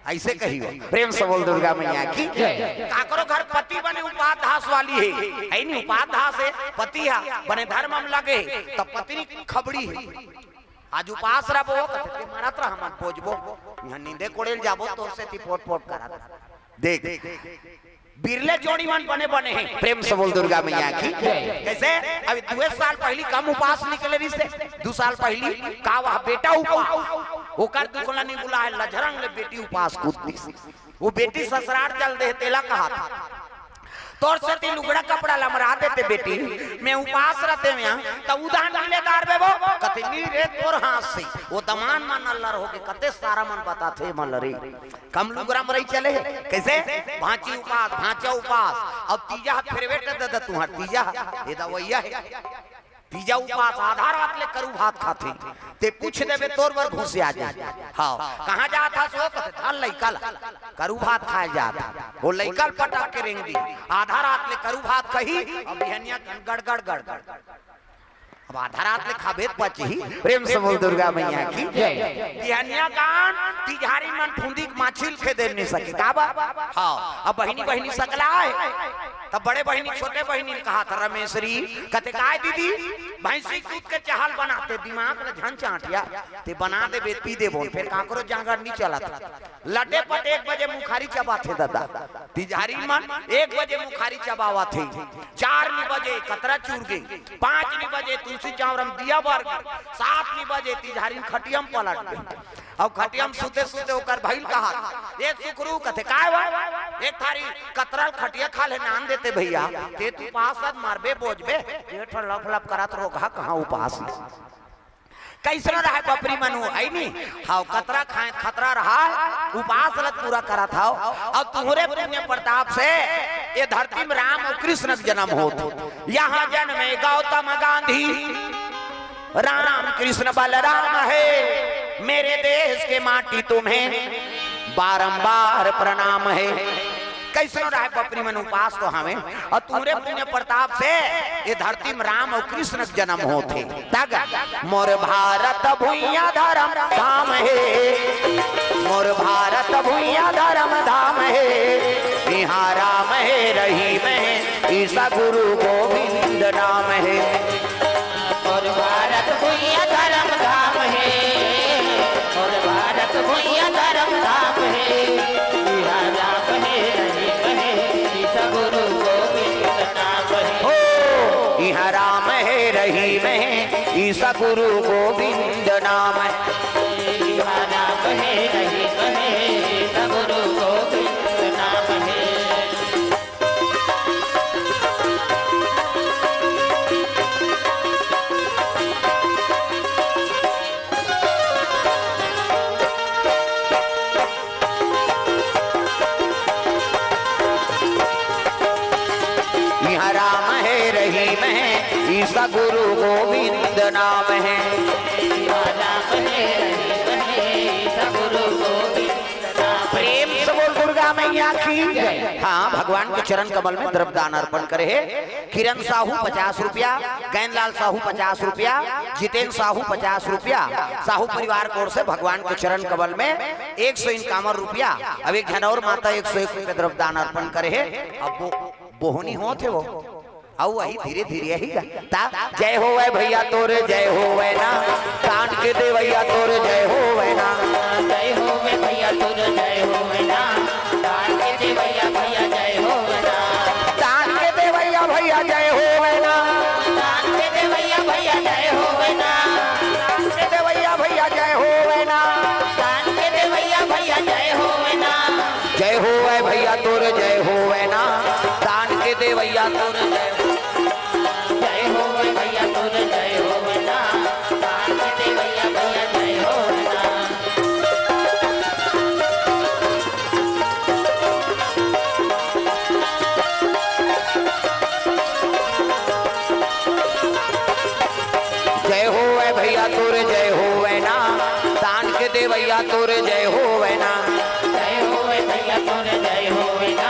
A: ऐसे कही हो। प्रेम से बोल दुर्गा मैया की। काकरो घर पति बने उपाधास वाली है नहीं, उपाधास है पति है बने धर्म में लगे तो पत्नी खबड़ी है। आज उपास रहो कहते मारत रह मन पोजबो यहाँ नींदे कोड़ेल जाबो तो से पोट पोट करा देख बिरले जोड़ी मन बने बने हैं। प्रेम से बोल दुर्गा मैया की। कैसे अभी 2 साल पहली कम उपास निकले रिश्ते, 2 साल पहली का वह बेटा उपास वो कर दुखला नहीं बुला है लजरंग ले बेटी उपास कूदती वो बेटी ससुराल चल दे तेला कहा था तोर से ती लुगड़ा कपड़ा लमरा देते बेटी मैं उपास रहते में तो उदाहरण मिलेदार बे वो कतनी रे तोर हाथ से वो दमान मन अल्लाह हो के कते सारा मन बताते मन रे कम लुगड़ा मरई चले कैसे भांची उपास भांचा उपास अब तीजा फेरवेट दे तुहार तीजा ये दा वैया है तीजा उपास आधा रात ले करू भात खाते ते पूछ देबे तोर बर घुसे आ जा हां कहां जा था सो कते धल लइकल करू भात खाए जात वो लइकल पटक के रेंग दी आधा रात ले करू भात कही अब बिहनिया गड़ गड़ गड़ गड़ अब आधा रात ले खाबेत पची प्रेम से बोल दुर्गा मैया की जय बिहनिया गान तिजारी मन फुंदी माछिल खे दे नहीं सके का बा हां अब बहिनी बहिनी सकला है तब बड़े बहिनी छोटे बहिनी ने कहा था रमेशरी कहते काय दीदी भैंसी दूध के चाहल बनाते दिमाग में झन चाटिया ते बना दे बेत पी दे बोल फिर काकरो जांगर नहीं चला था लटे पट 1 बजे मुखारी चबाथे दादा तिजारी मन 1 बजे मुखारी चबावा थे 4 बजे कतरा चूर गई 5 बजे तुलसी चावरम दिया बार 7 बजे तिजारी खटियम पलट गई अब खटियम सुते सुते ओकर भइल कहा एक सुकरू कथे काय बा एक थारी कतरल खटिया खा ले नान देते भैया ते तू पास मारबे बोझबे पेट लफ लफ करत रोगा कहां उपास कैसनो रहा बपरी मनु है नी हां कतरा खाए खतरा रहा उपास लत पूरा करा था और तुहरे पुण्य प्रताप से ये धरती में राम और कृष्ण का जन्म होत यहां जन्मे गौतम गांधी राम कृष्ण बलराम है मेरे देश के माटी तुम्हें बारंबार प्रणाम है कैसे रहा है बपरी मन उपास तो हमें और तुमरे पुण्य प्रताप से ये धरती में राम और कृष्ण के जन्म होते तग मोर भारत भुइया धर्म धाम है मोर भारत भुइया धर्म धाम है यहाँ राम है रहीम है ईसा गुरु गोविंद नाम है
B: और भारत भुइया धर्म धाम है और भारत भुइया धर्म धाम है यहाँ राम है रहीम है ईसा गुरु गोविंद नाम है
A: हो यहाँ राम है रहीम है ईसा गुरु गोविंद नाम है
B: यहाँ राम है रहीम है ईसा गुरु गोविंद नाम है
A: ईसा गुरु गोविंद नाम है प्रेम से बोल दुर्गा मैया की हाँ भगवान के चरण कमल में द्रव्यदान अर्पण करे किरण साहू 50 रुपया गैनलाल साहू 50 रुपया जितेंद्र साहू 50 रुपया साहू परिवार की ओर से भगवान के चरण कमल में 151 रुपया अब एक घनौर माता 101 रुपया द्रव्यदान अर्पण करे अब वो बोहनी हो थे वो आओ वही धीरे धीरे ही जय हो वै भैया तोरे जय हो वै ना कान के दे भैया तोरे जय हो वै ना
B: जय हो वै भैया तोरे जय हो वै ना कान के दे भैया भैया जय हो वै ना
A: कान के दे भैया भैया जय हो वै ना
B: कान के दे भैया भैया जय हो वै ना
A: कान के दे भैया भैया जय हो वै ना
B: कान के दे भैया भैया जय हो वै ना
A: जय हो वै भैया तोरे जय हो वै ना कान के दे भैया तोरे जय
B: हो वै भैया तोरे जय हो वै ना कान के दे भैया भैया जय हो वै ना
A: जय हो वै भैया तोरे जय हो वै ना कान के दे भैया तोरे जय हो वै ना
B: जय हो वै भैया तोरे जय हो वै ना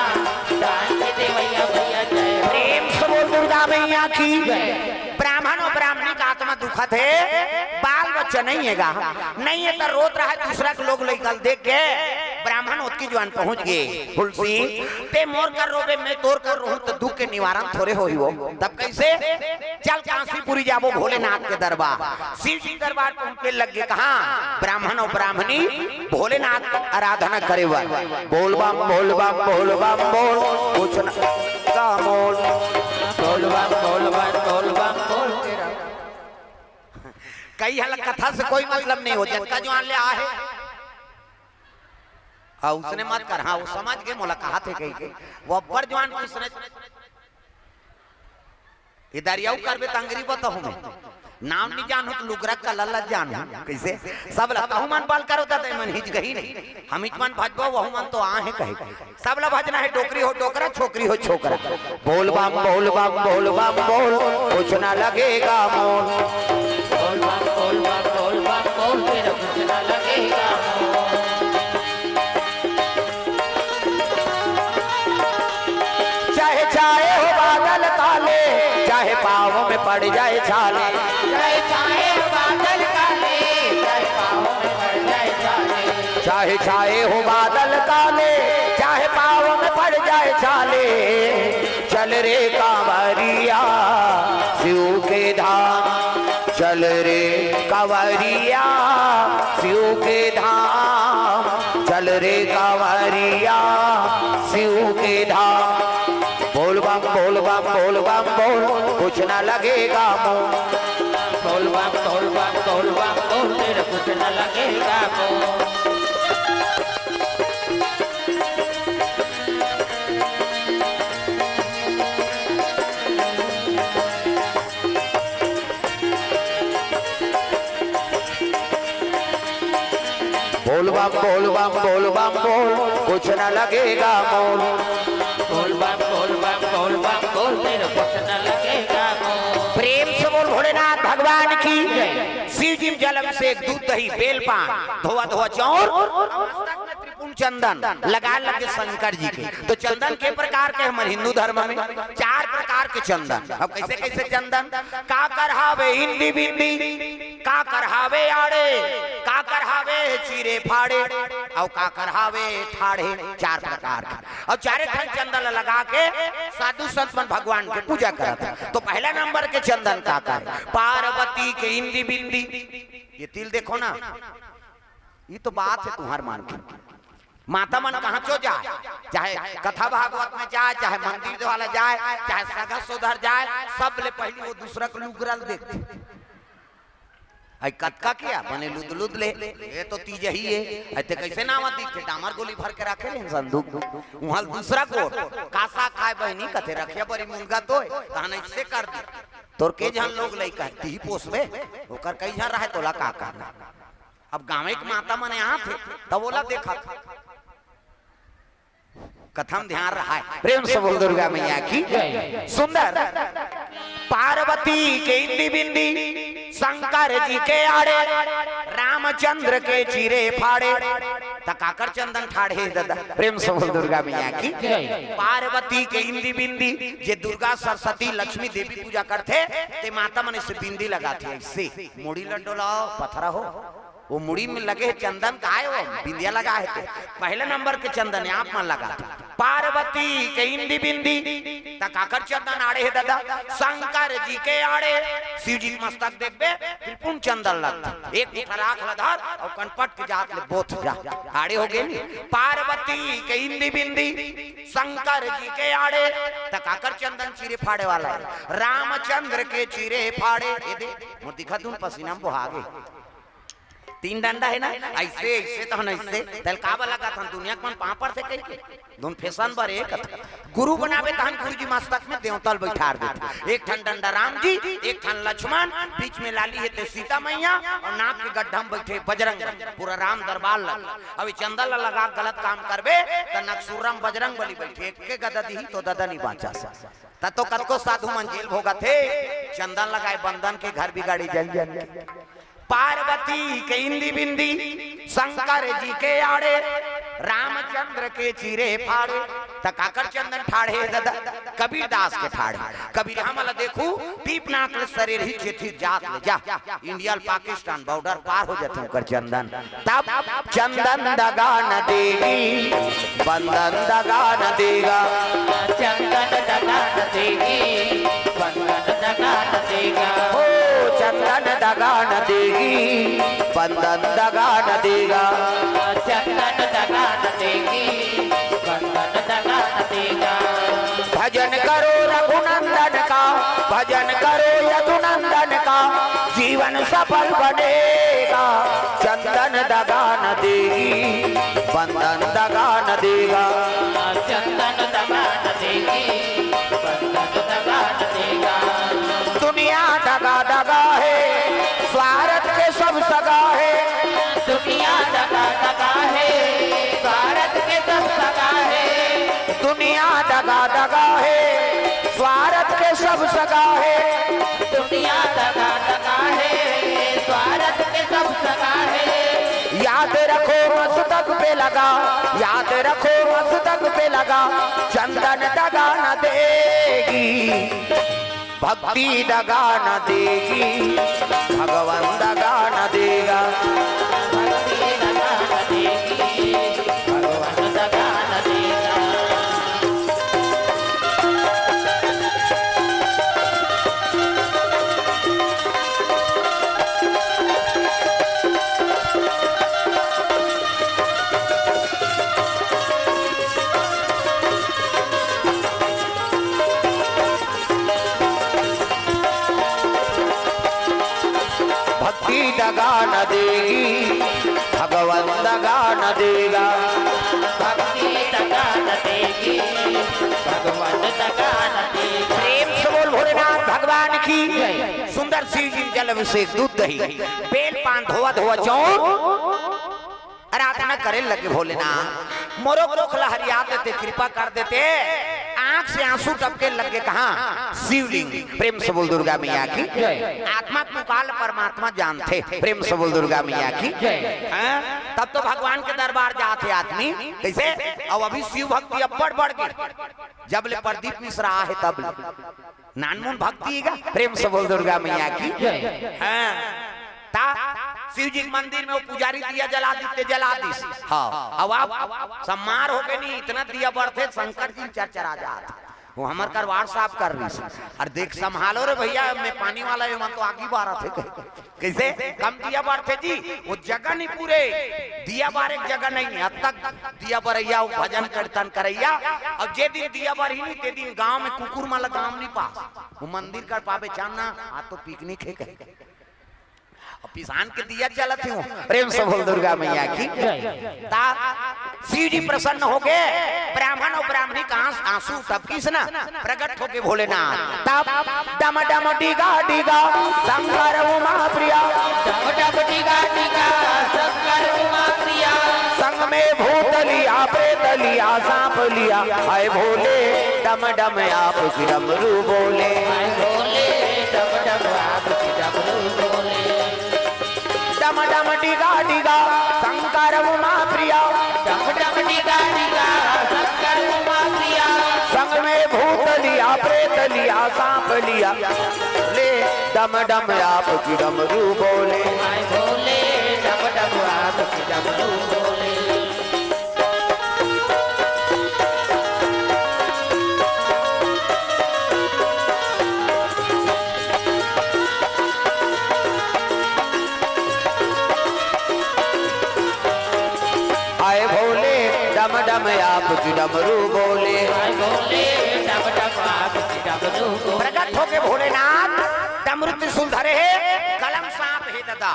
B: कान के दे भैया भैया जय हो
A: प्रेम से बोल दुर्गा मैया की ब्राह्मण और ब्राह्मणी का आत्मा दुखत है बाल बच्चा नहीं हैगा नहीं है तो रोत रहा है दूसरा के लोग लेकर देख के ब्राह्मण उसकी जवान पहुंच गए तुलसी ते मोर कर रोबे मैं तोर कर रहूं तो दुख के निवारण थोड़े हो ही वो तब कैसे चल कांसीपुरी जाबो भोलेनाथ के दरबार शिव जी दरबार पहुंचे लग गए कहां ब्राह्मण और ब्राह्मणी भोलेनाथ आराधना करे बोल बम बोल बम बोल बम बोल कुछ न का मोल
B: बोल बम बोल बम बोल बम बोल
A: कई हल कथा से कोई मतलब नहीं हो जिसका जवान ले आ है हाँ उसने मत कर हाँ वो समझ के मुलाकात है कहीं के वो अब्बर जवान उसने ये दरियाऊ करबे तंगरी बताहूं मैं नाम नहीं जानू तो लुगरा का लल्ला जानू कैसे सब ला कहूं मन बाल करो ता मन हिज गई नहीं हम हिज मन भजबो वहु मन तो आहे कहे सब ला भजना है डोकरी हो डोकरा छोकरी हो छोकरा बोल बम बोल बम बोल बम बोल कुछ ना लगेगा मोल
B: बोल बम बोल बम बोल बम बोल तेरा कुछ ना लगेगा
A: चाहे चाहे हो बादल काले चाहे पाँव में पड़ जाए छाले
B: चाहे चाहे बादल काले चाहे पाँव में पड़ जाए छाले
A: चाहे चाहे हो बादल काले चाहे पाँव में पड़ जाए छाले चल रे कांवरिया शिव के धाम चल रे कांवरिया शिव के धाम चल रे कांवरिया शिव के धाम बोल बम बोल बम बोल बम बोल कुछ ना लगेगा मोल
B: बोल बम बोल बम बोल बम बोल तेरा कुछ ना लगेगा मोल
A: बोल बम बोल बम बोल बम बोल कुछ ना लगेगा मोल
B: बोल बम बोल बम बोल बम बोल तेरा कुछ ना लगेगा मोल
A: प्रेम से बोल भोलेनाथ भगवान की शिव जी जलम से दूध दही बेल पान धोआ धोआ चौर त्रिपुण चंदन लगा लगे शंकर जी के तो चंदन के प्रकार के हमारे हिंदू धर्म में 4 प्रकार के चंदन अब कैसे कैसे चंदन का करहावे हिंदी बिंदी का करहावे आड़े का करहावे चीरे फाड़े और का करहावे ठाड़े 4 प्रकार के और 4 ठन चंदन लगा के साधु संत मन भगवान के पूजा करता तो पहला नंबर के चंदन का कर पार्वती के हिंदी बिंदी ये तिल देखो ना ये तो बात है तुम्हार मान की माता मन कहाँ चो जाए चाहे कथा भागवत में जाए चाहे मंदिर वाला जाए चाहे सगा सोधर जाए सब ले पहले वो दूसरा को लुगरल देखते आई कटका किया बने लुद लुद ले ये तो तीज ही है ऐसे कैसे नाम दिखे डामर गोली भर के रखे ले संदूक वहां दूसरा को कासा खाए बहनी कथे रखे बड़ी मुंगा तो कहां इससे कर दी तोर के जहां लोग लई कहती ही पोसबे ओकर कई जहां रहे तोला का करना अब गांव के माता मन यहाँ थे तब बोला देखा कथम ध्यान रहा है प्रेम से बोल दुर्गा मैया की सुंदर पार्वती के इंदी बिंदी शंकर जी के आड़े रामचंद्र के चीरे फाड़े तकाकर चंदन ठाड़े दादा प्रेम से बोल दुर्गा मैया की पार्वती के इंदी बिंदी जे दुर्गा सरस्वती लक्ष्मी देवी पूजा करते ते माता मन से बिंदी लगाते ऐसे मुड़ी लड्डोलाओ पथरा हो वो मुड़ी में लगे चंदन का है वो बिंदिया लगा है पहले नंबर के चंदन आप मन लगा पार्वती के इंदी बिंदी तकाकर चंदन आड़े है दादा शंकर जी के आड़े शिव जी मस्तक देखबे त्रिपुण चंदन लगता एक फराक लधार और कनपट के जात ले बोथ जा आड़े हो गए पार्वती के इंदी बिंदी शंकर जी के आड़े तकाकर चंदन चीरे फाड़े वाला है रामचंद्र के चीरे फाड़े ये दे मोर दिखा दूं पसीना में बहा गए 3 डंडा है ना ऐसे ऐसे तो ना ऐसे तल काबा लगा था दुनिया के मन पापड़ से कई के दोन फैशन पर एक गुरु बनावे तहन गुरु जी मस्तक में देवतल बैठार देते एक ठन डंडा राम जी एक ठन लक्ष्मण बीच में लाली है ते सीता मैया और नाक के गड्ढा में बैठे बजरंग पूरा राम दरबार लगा अभी चंदन लगा गलत काम करबे त नक्सुरम बजरंग बली बैठे एक के गदा दी तो दादा नहीं बाचा ता तो कत को साधु मन जेल भोगा थे चंदन लगाए बंधन के घर बिगाड़ी जल जल पार्वती के इंदी बिंदी शंकर जी के आड़े रामचंद्र के चीरे फाड़े तकाकर चंदन ठाड़े दादा कबीर दास के ठाड़े कबीर हमला देखू दीप नाक शरीर ही चेठी जात ले जा इंडिया पाकिस्तान बॉर्डर पार हो जाते कर चंदन तब चंदन दगा न देगी बंधन दगा न देगा
B: चंदन दगा न देगी बंधन दगा न देगा
A: ओ चंदन दगा न देगी बंधन दगा न देगा
B: चंदन दगा न देगी बंधन दगा न देगा
A: भजन करो रघुनंदन का भजन करो यदुनंदन का जीवन सफल बनेगा चंदन दगा न देगी बंधन दगा न देगा
B: चंदन दगा न देगी बंधन दगा न देगा
A: दुनिया दगा दगा है, स्वार्थ के सब सगा है।
B: दुनिया दगा दगा है, स्वार्थ के सब सगा है।
A: याद रखो मस्तक पे लगा, याद रखो मस्तक पे लगा, चंदन दगा न देगी, भक्ति दगा न देगी, भगवान दगा न देगा।
B: भक्ति दगा न देगी, भगवान दगा न देगा।
A: भक्ति दगा न देगी, भगवान दगा न देगा।
B: भक्ति दगा न देगी, भगवान दगा न देगा।
A: प्रेम से बोल भोलेनाथ भगवान की। सुंदर शिव जी जल अभिषेक दूध दही बेल पान धोआ धोआ चौं आराधना करे लगे भोलेनाथ। मोरो को लहरिया देते, कृपा कर देते, आंख से आंसू टपके लगे। कहाँ? शिवलिंग। प्रेम से बोल दुर्गा मैया की। आत्मा को काल परमात्मा जानते, प्रेम से बोल दुर्गा मैया की। तब तो भगवान के दरबार जाते आदमी कैसे। अब अभी शिव भक्ति अब बढ़ गई। जब ले प्रदीप मिश्रा है तब नानमुन भक्ति है। प्रेम से बोल दुर्गा मैया की। शिव जी के मंदिर में वो पुजारी दिया जला दी। हाँ, अब आप सम्मार हो गए नहीं, इतना दिया बढ़ते शंकर जी चरचरा जाते। वो हमार करवार साफ कर रही और देख संभालो रे भैया, मैं पानी वाला है तो आगे बारह थे। कैसे कम दिया बढ़ते जी, वो जगह नहीं पूरे दिया बार एक जगह नहीं है। अब तक दिया बरैया भजन कीर्तन करैया। और जे दिन दिया बार ही नहीं ते दिन गाँव में कुकुर माला गाँव नहीं पास वो मंदिर कर पावे चाहना। आज तो पिकनिक है, किसान के दिया जलत हूँ। प्रेम से बोल दुर्गा मैया की। शिव जी प्रसन्न हो गए, ब्राह्मण और ब्राह्मणी का आंसू तब किस ना प्रकट हो गए भोलेनाथ। तब डम डम डिगा डिगा शंकर उमा प्रिया,
B: डम डम डिगा डिगा शंकर उमा प्रिया।
A: संग में भूत लिया, प्रेत लिया, सांप लिया, आए भोले डम डम आप की डमरू बोले।
B: आए भोले डम डम आप की डमरू बोले।
A: डम डम डिगा डिगा शंकर उमा प्रिया,
B: डम डम डिगा डिगा शंकर उमा प्रिया।
A: संग में भूत लिया, प्रेत लिया, सांप लिया, ले डम डम आप की डमरू बोले।
B: आए भोले डम डम आप की डमरू बोले।
A: आए भोले डम डम आप की डमरू बोले।
B: आए भोले डम डम आप की डमरू बोले।
A: प्रकट हो के भोलेनाथ डमरू त्रिशूल धरे है, कलम सांप है दादा।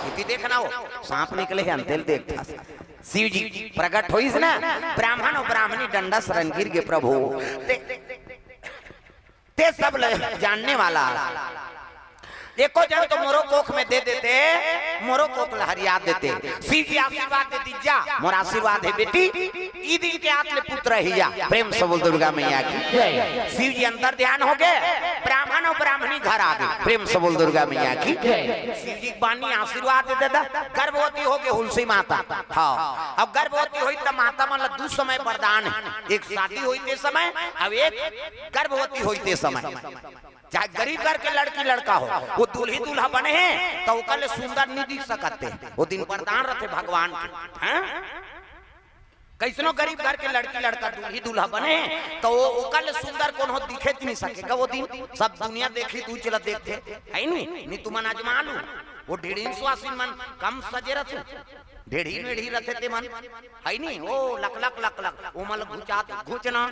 A: इति देखना हो सांप निकले है अंतेल देखता। शिव जी प्रकट हो ना, ब्राह्मण और ब्राह्मणी डंडा शरण गिर के प्रभु ते सब जानने वाला। एको जन तो मोरो कोख में दे देते, मोरो कोख लहरिया देते। शिव जी आशीर्वाद दे दीजा, मोर आशीर्वाद है बेटी ई दिन के आत्ले पुत्र हिया। प्रेम से बोल दुर्गा मैया की। शिव जी अंतर ध्यान हो गए, ब्राह्मण और ब्राह्मणी घर आ गए। प्रेम से बोल दुर्गा मैया की। शिव जी बानी आशीर्वाद दे देता। गर्भवती हो गए हुलसी माता। हाँ, अब गर्भवती हुई तो माता मतलब दू समय वरदान है। एक शादी होते समय, अब एक गर्भवती होते समय। चाहे गरीब घर के लड़की लड़का हो, वो दूल्ही दूल्हा बने हैं तो कल सुंदर नहीं दिख सकते। वो दिन वरदान रहते भगवान के। कैसनो गरीब घर के लड़की लड़का दूल्ही दूल्हा बने तो वो कल सुंदर कौन हो दिखे नहीं सकेगा। वो दिन सब दुनिया देखी तू चला देखते है नहीं तुम अजमा लू। वो ढेड़ी सुहासिन मन कम सजे रहे, ढेड़ी मेढ़ी रथे ते मन है नहीं। ओ लक लक लक लक वो मल घुचना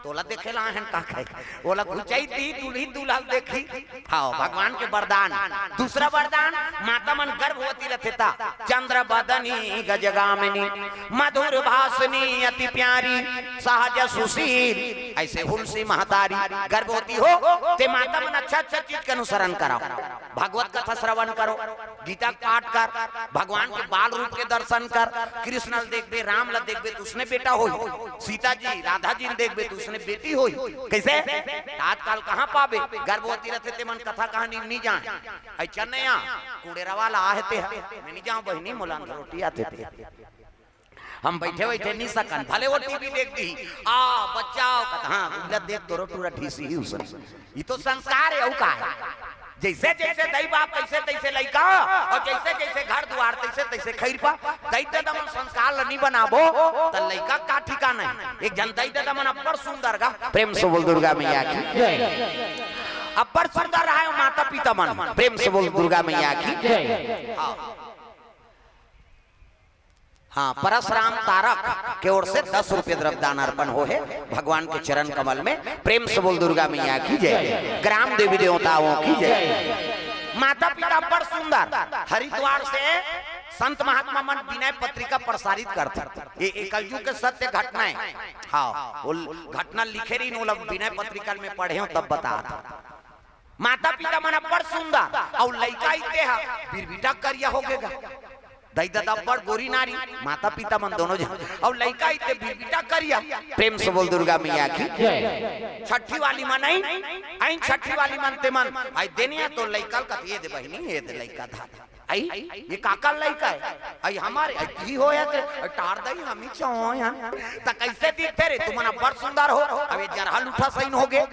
A: तोला देखेला हन का खाए ओला घुचाई थी दूल्ही दूल्हा देखी। हाँ, भगवान के वरदान। दूसरा वरदान माता मन गर्भवती रथे ता, चंद्र बदनी गजगामिनी, मधुर भाषनी अति प्यारी, सहज सुशील, ऐसे हुलसी महतारी। गर्भवती हो ते माता मन अच्छा अच्छा चीज के अनुसरण करो, भगवत कथा श्रवण करो, गीता पाठ कर, भगवान के बाल रूप के दर्शन कर। कृष्ण देखबे, राम ला देखबे तो उसने बेटा होई, सीता जी राधा जी देखबे तो उसने बेटी होई। कैसे आजकल कहां पाबे, गर्भवती रहते ते मन कथा कहानी नहीं जाए। आई चन्नैया कुड़ेरा वाला आहते है, मैं नहीं जाऊं बहनी मोलान रोटी आते थे, हम बैठे बैठे नहीं सकन, भले वो टीवी देखती आ बच्चाओ कथा उला देख तो रोटूरा ठीसी ही उसने। ये तो संस्कार है, का है जैसे जैसे दई बाप कैसे तैसे लइका, और जैसे जैसे घर द्वार तैसे तैसे खैर पा। दई दादा मन संस्कार नहीं बनाबो त लइका का ठिकाना है। एक जन दई दादा मन अब्बड़ सुंदर गा, प्रेम से बोल दुर्गा मैया की अब्बड़ सुंदर रहा है माता पिता मन, प्रेम से बोल दुर्गा मैया की। हाँ, परशुराम तारक के ओर से 10 रुपये द्रव्यदान अर्पण हो है भगवान के चरण कमल में। प्रेम से बोल दुर्गा मैया की जय, ग्राम देवी देवताओं की जय। माता पिता बड़ सुंदर, हरिद्वार से संत महात्मा मन विनय पत्रिका प्रसारित करते। ये कलयुग के सत्य घटनाएं, हाँ वो घटना लिखे रही लोग विनय पत्रिका में पढ़े हो तब बता। माता पिता मन बड़ सुंदर और लइका इते है फिर बेटा करिया हो गएगा। दई दादा बड़ गोरी नारी, माता पिता मन दोनों जन और लइका इते बेटा करिया। प्रेम से बोल दुर्गा मैया की। छठी वाली मन आई छठी वाली मन ते मन आई देनिया तो लइका का ये दे बहनी, ये दे लइका था आई ये काका लइका है आई हमारे ही हो या ते टार दई हम ही चाहो यार त कैसे दिखते रे तुम मन बड़ सुंदर हो। अब ये जरहा लूठा सही हो गए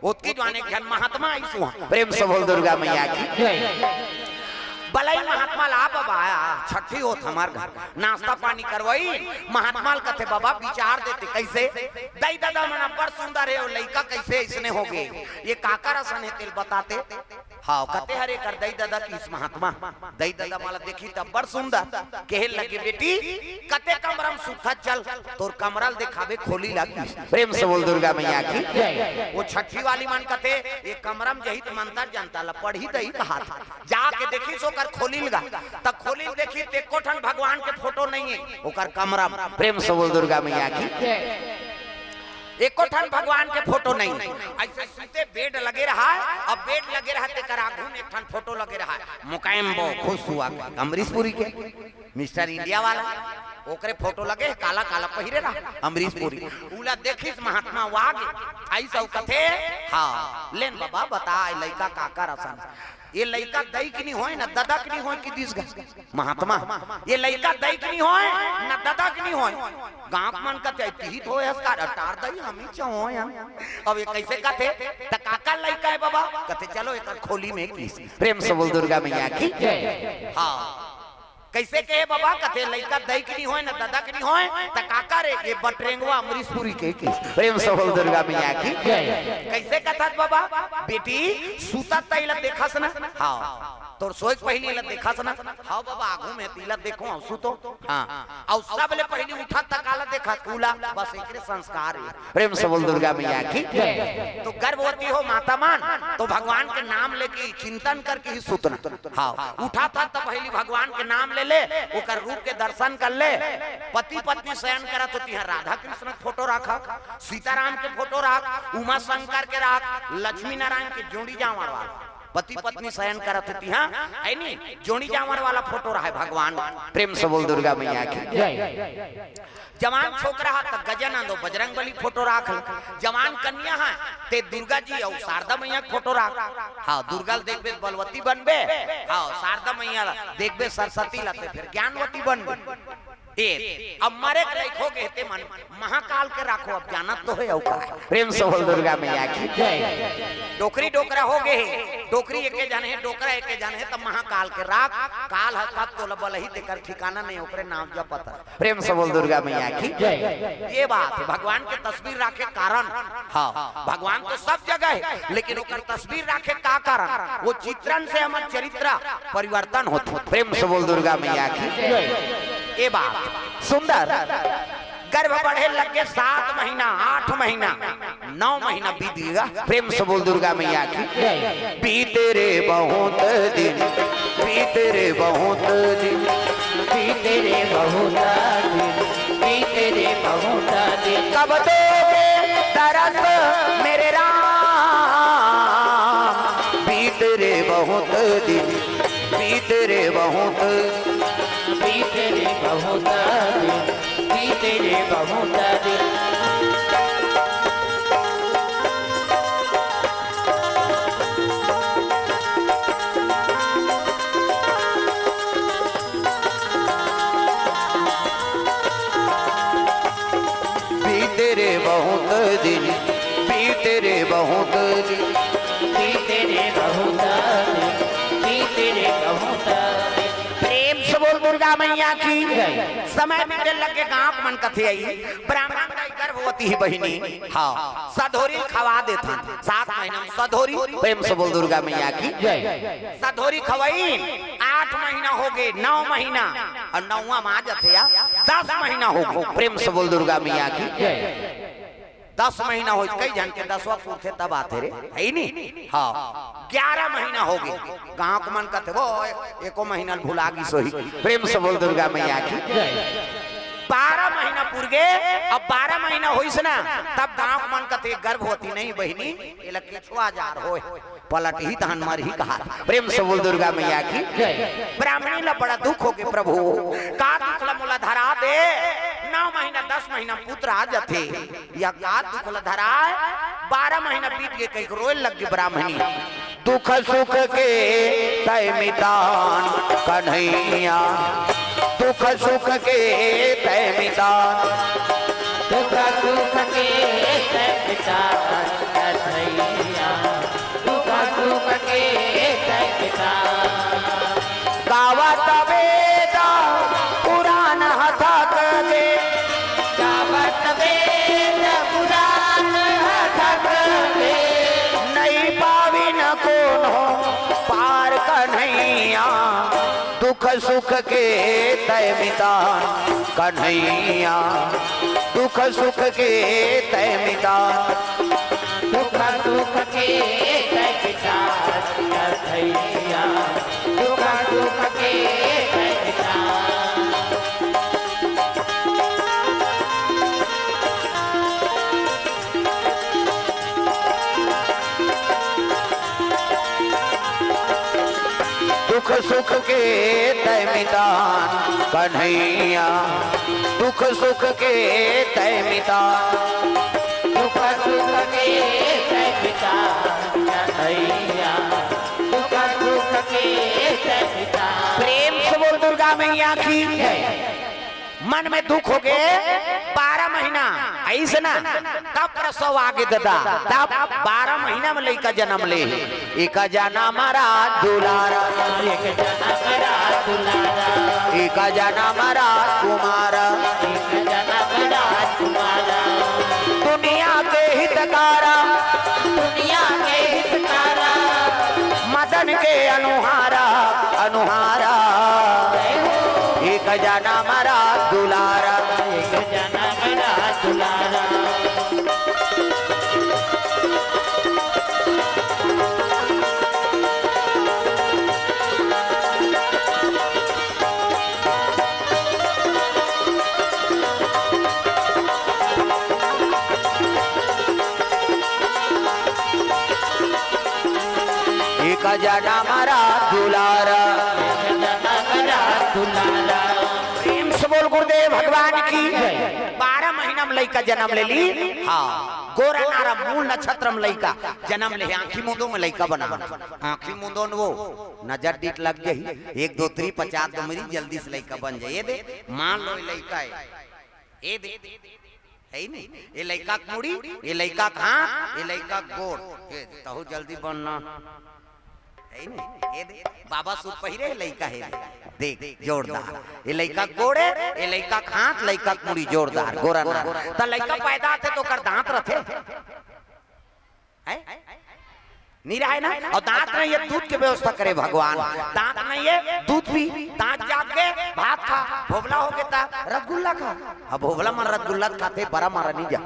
A: ओतकी जाने ज्ञान महात्मा आई सुहा। प्रेम से बोल दुर्गा मैया की। बलई महात्मा ला बाबा छठी होत हमार घर नाश्ता पानी करवाई, महात्मा कथे बाबा विचार देते कैसे दई दादा मन बड़ सुंदर है और लइका कैसे इसने हो गए, ये काका रसन है तेल बताते। हाँ कते हरे कर दई दादा की इस महात्मा दई दादा माला देखी तब बड़ सुंदर कहे लगे बेटी कते कमरम सुथा चल तोर कमरल दिखावे खोली लगी। प्रेम से बोल दुर्गा मैया की। वो छठी वाली मन कथे ये कमरम जहित मंत्र जनता ला पढ़ी दई कहा जाके देखी सो खोली लगा तब खोली देखी ते कोठन भगवान के फोटो नहीं है ओकर कमरा। प्रेम से बोल दुर्गा मैया की। एक कोठन भगवान के फोटो नहीं, ऐसे सीते बेड लगे रहा है। अब बेड लगे रहा ते कराघू में एक ठन फोटो लगे रहा है मुकायम बो खुश हुआ अमरीशपुरी के मिस्टर इंडिया वाला ओकरे फोटो लगे काला काला पहिरे रहा अमरीशपुरी उला देखिस महात्मा वागे आई सब कथे। हाँ लेन बाबा बता लइका काका रसन ये लइका दई की नहीं होए ना दादा की नहीं होए कि दिस महात्मा ये लइका दई की नहीं होए ना दादा की नहीं होए गांव मन का तिहित होए इसका टार दई हम ही चाहो यार। अब ये कैसे कथे त काका लइका है बाबा कथे चलो एक खोली में किस। प्रेम से बोल दुर्गा मैया की। हाँ कैसे कहे बाबा कथे लइका दई की नहीं होए ना दादा की नहीं होए त काका रे ये बटरेंगवा अमरीशपुरी के किस। प्रेम से बोल दुर्गा मैया की। कैसे कथत बाबा बेटी सूता तैला देखस ना। हाँ तोर सोई पहली ला देखस ना। हाँ बाबा आगू में तीला देखो औसु तो हाँ और सब ले पहली उठा तकाला देखा कूला बस एकरे संस्कार है। प्रेम से बोल दुर्गा मैया की। तो गर्भवती हो माता मान तो भगवान के नाम लेके चिंतन करके ही सुतना। हाँ उठा था तो पहली भगवान के नाम ले ओकर रूप के दर्शन कर ले। पति पत्नी शयन करा तो तिहां राधा कृष्ण के फोटो रखा, सीताराम के फोटो रख, उमा शंकर के रख, लक्ष्मी नारायण के जोड़ी जावर वाला पति पत्नी शयन करा तो तिहां है नी जोड़ी जावर वाला फोटो रहा है भगवान। प्रेम से बोल दुर्गा मैया की। जवान छोकरा है तो गजानंद और बजरंग बली फोटो राख, जवान कन्या है ते दुर्गा जी और शारदा मैया फोटो राख। हाँ दुर्गा देखबे बलवती बनबे, हाँ शारदा मैया देखबे सरस्वती लाते फिर ज्ञानवती बनबे। अब मरे के हो गए ते मन महाकाल के राखो अब जानत तो है औका। प्रेम से बोल दुर्गा मैया की। डोकरी डोकरा हो गए डोकरी एके जाने है डोकरा एके जाने है तब महाकाल के राख काल है कब तो बलही देकर ठिकाना नहीं ओकरे नाम जब पता। प्रेम से बोल दुर्गा मैया की। ये बात है भगवान के तस्वीर राखे कारण। हाँ भगवान तो सब जगह है लेकिन ओकर तस्वीर राखे का कारण वो चित्रण से हमार चरित्र परिवर्तन होता। प्रेम से बोल दुर्गा मैया की। ये बात सुंदर गर्भ बढ़े लगे 7 महीना 8 महीना 9 महीना बीत गया। प्रेम से बोल दुर्गा मैया की। बीते रे बहुत दिन बीते रे बहुत दिन
B: बीते रे बहुत दिन बीते रे बहुत दिन
A: कब दोगे तरस मेरे राम बीते रे बहुत दिन बीते रे बहुत
B: बीते रे
A: दिन बीते रे बहुत दिन
B: बीते रे बहुत दिन बीते रे बहुत दिन।
A: प्रेम से बोल दुर्गा मैया की समय बीते लगे गांव मन कथे आई ब्राह्मण का गर्भवती ही बहिनी हाँ सधोरी खवा देता 7 महीना में सधोरी प्रेम से बोल दुर्गा मैया की सधोरी खवाई 8 महीना हो गए 9 महीना और 9वां मां जथे 10 महीना हो गए प्रेम से बोल दुर्गा मैया की 10 महीना हो कई जन के 10वां पूर्थे तब आते रे है नहीं हाँ 11 महीना हो गए गांव को मन करते वो एको महीना भुला गई सोही प्रेम से बोल दुर्गा मैया की 12 महीना पूर गए अब 12 महीना होइस ना तब गांव को मन करते गर्भ होती नहीं बहिनी ये लगे छुआ जार होए पलट ही तहन मर ही कहा प्रेम से बोल दुर्गा मैया की ब्राह्मणी ला बड़ा दुख हो गए प्रभु का दुख ला मोला धरा दे 9 महीना 10 महीना पुत्र आ जाते या का दुख ला धरा 12 महीना बीत गए कहीं रोए लग गई ब्राह्मणी दुख सुख के तय मितान कन्हैया दुख सुख के तय मितान
B: दुख सुख के तय मितान कन्हैया दुख सुख के तय मितान
A: गावत वेदा पुराण हथक दे
B: गावत वेद पुराण हथक दे
A: नहीं पावी न कौन हो पार कन्हैया दुख सुख के तय मितान कन्हैया दुख सुख के तय मितान
B: दुख सुख के तय मितान कन्हैया दुख सुख के तय मितान
A: दुख सुख के तय मितान कन्हैया दुख सुख के तय मितान
B: दुख सुख के तय मितान कन्हैया दुख सुख के तय मितान।
A: प्रेम से बोल दुर्गा मैया की मन में दुख हो गए 12 महीना ऐसे ना तब प्रसव आगे दादा तब 12 महीना में लड़का जन्म ले एक जना मारा दुलारा
B: एक जना मेरा दुलारा
A: एक जना मारा कुमारा
B: एक जना मेरा तुम्हारा
A: दुनिया के हितकारा
B: दुनिया के हितकारा
A: मदन के अनुहारा अनुहारा एक जना मारा दुलारा
B: एक जना मेरा दुलारा
A: एक जना मारा दुलारा
B: एक जना मेरा दुलारा।
A: प्रेम से बोल गुरुदेव भगवान की 12 महीना में लड़का जन्म ले ली हाँ गोरा नारा मूल नक्षत्र में लड़का जन्म ले आंखी मुंदों में लड़का बना आंखी मुंदों वो नजर डीट लग गई 1 2 3 50 तो मेरी जल्दी से लड़का बन जाए ये दे मान लो ये लड़का है ये दे है नहीं ये लड़का कुड़ी ये लड़का कहाँ ये लड़का गोड़ ये तहु जल्दी बनना है नहीं ये दे बाबा सूट पहिरे लड़का है देख जोरदार ये लड़का गोड़े ये लड़का खांत लड़का कुड़ी जोरदार गोरा ना त लड़का पैदा थे तो कर दांत रथे है नीरा है ना और दांत नहीं ये दूध की व्यवस्था करे भगवान दांत नहीं है दूध पी दांत जाग के भात खा भोबला हो गया रसगुल्ला खा अब भोबला मन रसगुल्ला खाते बड़ा मारा नहीं जा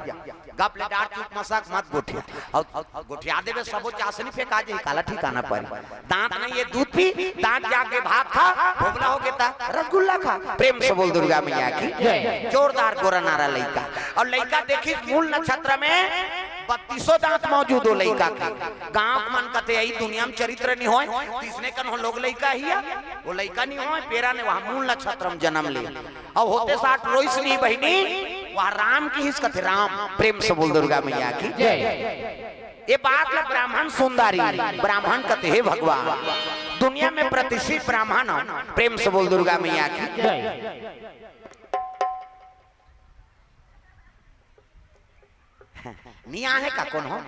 A: गप ले डार चुप मसाक मत गोठिया और गोठिया देवे सबो चासनी फेंका जे काला ठिकाना पर दांत नहीं है दूध पी दांत जाग के भात खा भोबला हो गया रसगुल्ला खा प्रेम से बोल दुर्गा मैया की जोरदार गोरा नारा लड़का और लड़का देखी मूल नक्षत्र में 32 दांत मौजूद हो लड़का के गांव मन कते आई दुनिया में चरित्र नहीं होए तीसने कन हो लोग लड़का ही वो लड़का नहीं होए पेरा ने वहां मूल नक्षत्र में जन्म ले और होते 60 रोइस नहीं बहिनी वहां राम की हिस कथे राम प्रेम से बोल दुर्गा मैया की ये बात ला ब्राह्मण सुंदरी ब्राह्मण कते हे भगवान दुनिया में प्रतिष्ठित ब्राह्मण प्रेम से बोल दुर्गा मैया की निया है का कौन हो?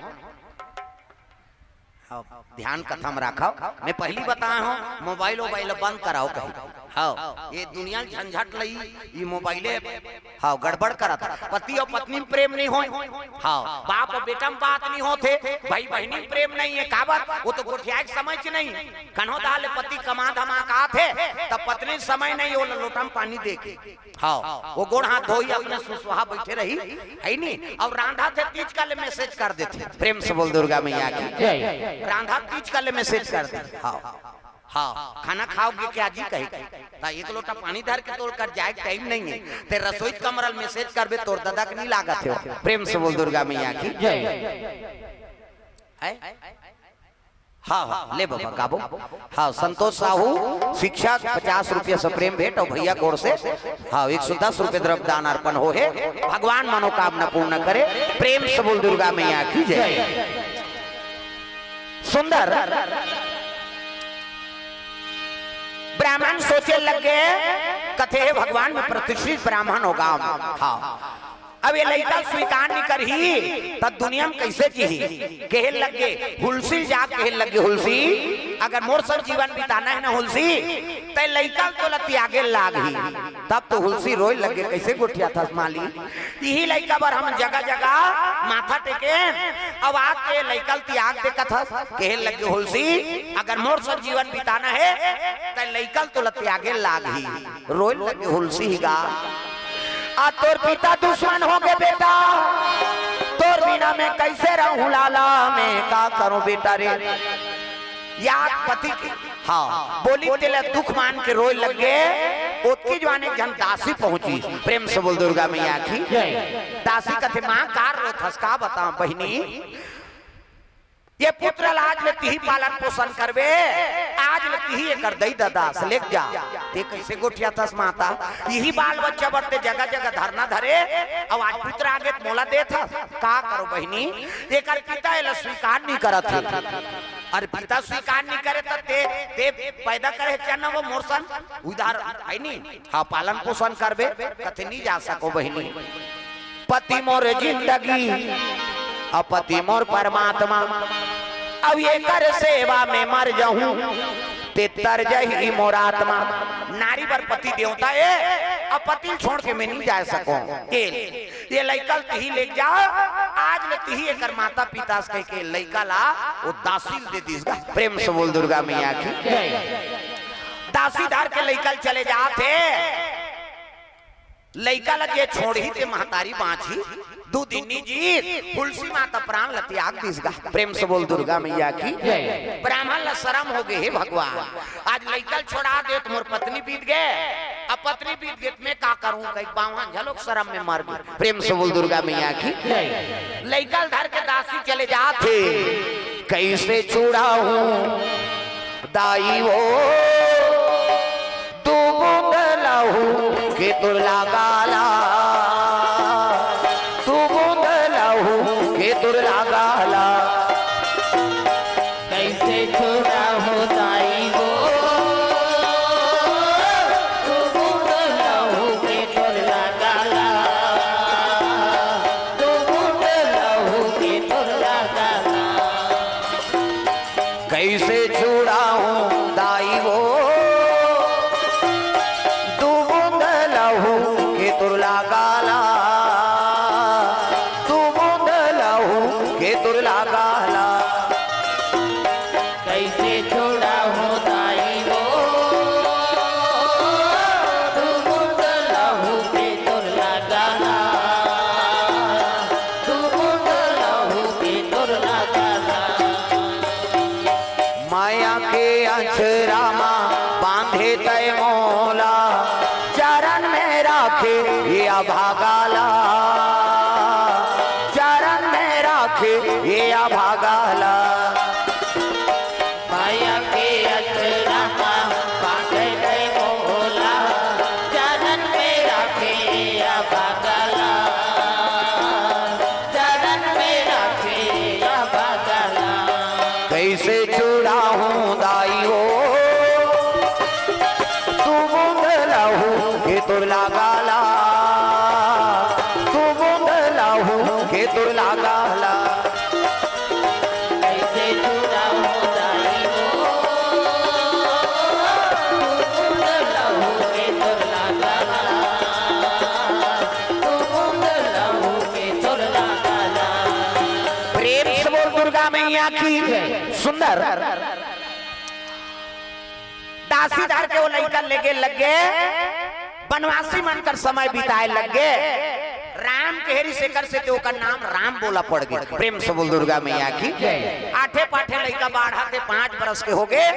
A: हाँ, ध्यान कथम रखाओ। मैं पहली बताया हूँ मोबाइल वोबाइल बंद कराओ कहीं। हाँ, ये दुनिया झंझट लई ये मोबाइले हाँ गड़बड़ करत। पति और पत्नी में प्रेम नहीं हो। हाँ, बाप और बेटा में बात नहीं होते, भाई बहनी में प्रेम नहीं है। का बात वो तो गोठिया समझ नहीं कन्हो दाल पति कमा धमा का थे तब पत्नी समय नहीं वो लोटा में पानी दे के हाँ वो गोड़ हाथ धोई अपने सुसुहा बैठे रही है नहीं। और रांधा थे तीज का ले मैसेज कर देते। प्रेम से बोल दुर्गा मैया की। रांधा तीज का ले मैसेज कर दे। हाँ हाँ, खाना खाओगे क्या जी कहे एक लोटा पानी धर के तोड़ कर जाए टाइम नहीं है ते रसोई कमरल मैसेज करबे तोड़ दादा के नहीं लागत है। प्रेम से बोल दुर्गा मैया की हाँ हाँ ले बाबा गाबो। हाँ, संतोष साहू शिक्षा 50 रुपये से प्रेम भेंट और भैया कोर से हाँ 110 रुपये द्रव्य दान अर्पण हो है। भगवान मनोकामना पूर्ण करे। प्रेम से बोल दुर्गा मैया की जय। सुंदर ब्राह्मण सोचे लगे कथे भगवान में प्रतिष्ठित ब्राह्मण होगा। हाँ, अब ये लड़का स्वीकार नहीं कर ही तब दुनिया में कैसे जी कहे लगे हुलसी जा कहे लगे हुलसी अगर मोर सब जीवन बिताना है ना हुलसी ते लड़का तो त्यागे लाग ही। तब तो हुलसी रोए लगे कैसे गोठिया था माली यही लड़का पर हम जगह जगह माथा टेके अब आके लड़का त्याग दे कथा कहे लगे हुलसी अगर मोर सब जीवन बिताना है ते लड़का तो त्यागे लाग ही। रोए लगे हुलसी ही गा आ तोर पिता दुश्मन हो गए बेटा तोर बिना मैं कैसे रहूं लाला मैं का करूं बेटा रे। याद पति की हाँ बोली तेले दुख मान के रोए लगे। ओतकी जवाने जन दासी पहुंची। प्रेम से बोल दुर्गा मैया की। दासी कथे मां कार रो थसका बता बहिनी ये पुत्र आज लेती ही पालन पोषण करबे आज लेती ही कर दई दादा से लेक जा ते कैसे गोठिया तस माता यही बाल बच्चा बढ़ते जगह जगह धरना धरे अब आज पुत्र आगे मोला दे था का करो बहिनी एक पिता एला स्वीकार नहीं करत थी। अरे पिता स्वीकार नहीं करे तो ते पैदा करे चना वो मोरसन उधार है नहीं। हाँ, पालन पोषण करबे कथे नहीं जा सको बहिनी। पति मोर जिंदगी अपति मोर परमात्मा अब ये कर सेवा में मर जाऊं ते तर जही मोर आत्मा। नारी पर पति देवता है अब पति छोड़ के मैं नहीं जा सकूं। ये लइकल ही ले जा आज लेती ही एक माता पिता से के लइका ला वो दासी दे दीसगा। प्रेम से बोल दुर्गा मैया की। दासी धार के लइकल चले जाते लइका लगे छोड़ी ते महतारी बाँची दू दिनी जी तुलसी माता प्राण लत्याग दिसगा। प्रेम से बोल दुर्गा मैया की। ब्राह्मण ला शर्म हो गए भगवान आज लइका छोड़ा दे मोर पत्नी बीत गए अब पत्नी बीत गए मैं का करूं कई बावन झलोक शर्म में मर गई। प्रेम से बोल दुर्गा मैया की। लइका धर के दासी चले जाते कैसे छुड़ा हूं दाई वो तू बूंद लहू के तुरला गाला तू बूंद लहू के तुरला गाला
B: कैसे छोड़ा हो दाई वो तू बूंद लहू के तुरला गाला तू बूंद लहू के तुरला गाला
A: कैसे छुड़ा हूं दाई वो तू बूंद लहू के तुरला गाला तू बूंद लहू के तुरला गाला
B: कैसे छोड़ा हो दाई वो तू बूंद लहू के तुरला गाला तू बूंद लहू के तुरला गाला
A: माया के अक्षरामा बांधे तय मोला चरण में राखे ये अभागाला चरण में राखे ये अभागाला
B: माया के अक्षरा का बांधे गए मोला चरण में राखे या बागला चरण में राखे या बागला
A: कैसे छुड़ा हूं दाई हो तू बूंद लहू के तुरला गाला तू बूंद लहू के तुरला गाला प्रेम से बोल दुर्गा मैया की सुंदर दासीदार के वो लड़का लेके लगे बनवासी मनकर समय बिताए लगे राम केहरी शेखर से तो का नाम राम बोला पड़ गया। प्रेम से बोल दुर्गा मैया की। आठे पाठे लड़का बाढ़ा थे 5 बरस के हो गए।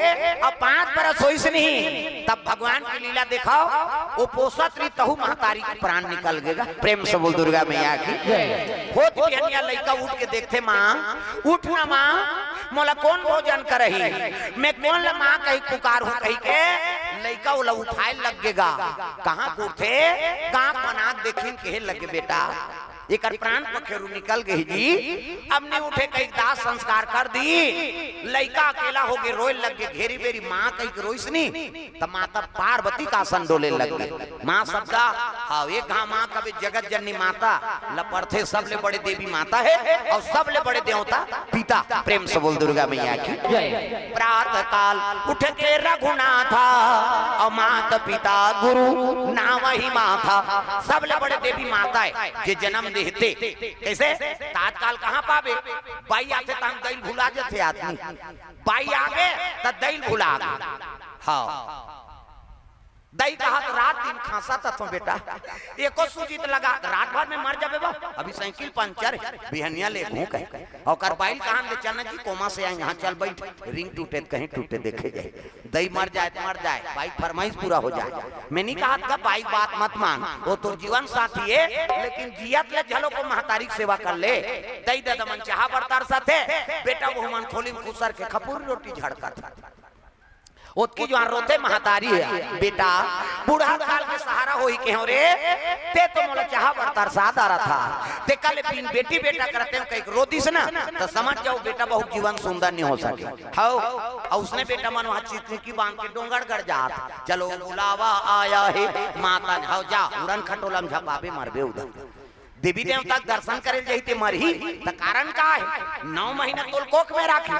A: अब 5 बरस होइस नहीं तब भगवान की लीला दिखाओ वो पोसत रही तहु महतारी के प्राण निकल गएगा। प्रेम से बोल दुर्गा मैया की। होत बिहनिया लड़का उठ के देखते माँ उठ ना माँ मोला कौन भोजन करही मैं कौन ला माँ कही पुकार हो कही के लड़का वो उठाए लगेगा कहाँ उठे कहाँ मना देखिन के लगे बेटा एक प्राण पखेरु निकल गई जी। अब ने उठे कई दास संस्कार कर दी लड़का अकेला हो गए रोए लग गए घेरी बेरी माँ कही रोइस नहीं तब माता पार्वती का आसन डोले लग गए। माँ सबका हाँ एक घा माँ कभी जगत जननी माता लपड़थे सबले बड़े देवी माता है और सबले बड़े देवता पिता। प्रेम से बोल दुर्गा मैया की। प्रातः काल उठ के रघुनाथा और माता पिता गुरु नाम ही माथा सबले बड़े देवी माता है जे जन्म देते कैसे तात्काल कहाँ पावे बाई आते तो हम दैल भुला जाते आदमी बाई आगे तो दैल भुला हाँ दही कहा तो रात दिन खांसा था तुम बेटा एको सूजित लगा रात भर में मर जाबे बा अभी साइकिल पंचर बिहनिया ले भूख है और कर बाइल कहां ले चलना जी कोमा से आए यहां चल बैठ रिंग टूटे कहीं टूटे देखे जाए दही मर जाए तो मर जाए बाइक फरमाइश पूरा हो जाए। मैं नहीं कहा था बाइक बात मत मान वो तो जीवन साथी है लेकिन जियत ले झलो को महतारी की सेवा कर ले दही दे मन चाह बरतार साथे बेटा वो मन खोली खुसर के खपूर रोटी झड़का था उसकी जो रोते महतारी है बेटा बूढ़ा काल के सहारा हो ही के हो रे ते तो मोला चाह बरतार साथ आ रहा था ते कल बिन बेटी बेटा करते हैं कहीं रो दिस ना तो समझ जाओ बेटा बहुत जीवन सुंदर नहीं हो सके। हाउ और उसने बेटा मन वहां चितनी की बांध के डोंगरगढ़ जात चलो बुलावा आया है माता हाउ जा उड़न खटोलम झपाबे मरबे उधर देवी देवता दर्शन करे जहिते मरही त कारण का है 9 महीना तोल कोख में राखी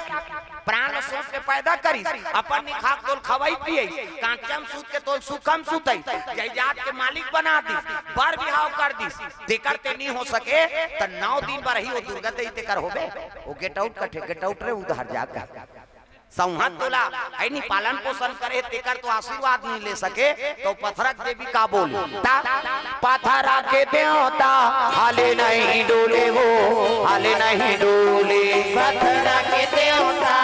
A: प्राण सोच के पैदा करी अपन निखाक तोल खवाई पिए कांचम सूत के तोल सुखम सुतई जायदाद के मालिक बना दी बर बिहाव कर दी तेकर ते नहीं हो सके त 9 दिन पर ही वो दुर्गत ही तेकर होबे वो गेट आउट रे उधर जाकर संहत तोला ऐनी पालन पोषण करे तेकर तो आशीर्वाद नहीं ले सके तो पथरक देवी का बोली पथरा के देवता हाले नहीं डोले वो हाले नहीं डोले पथरा के देवता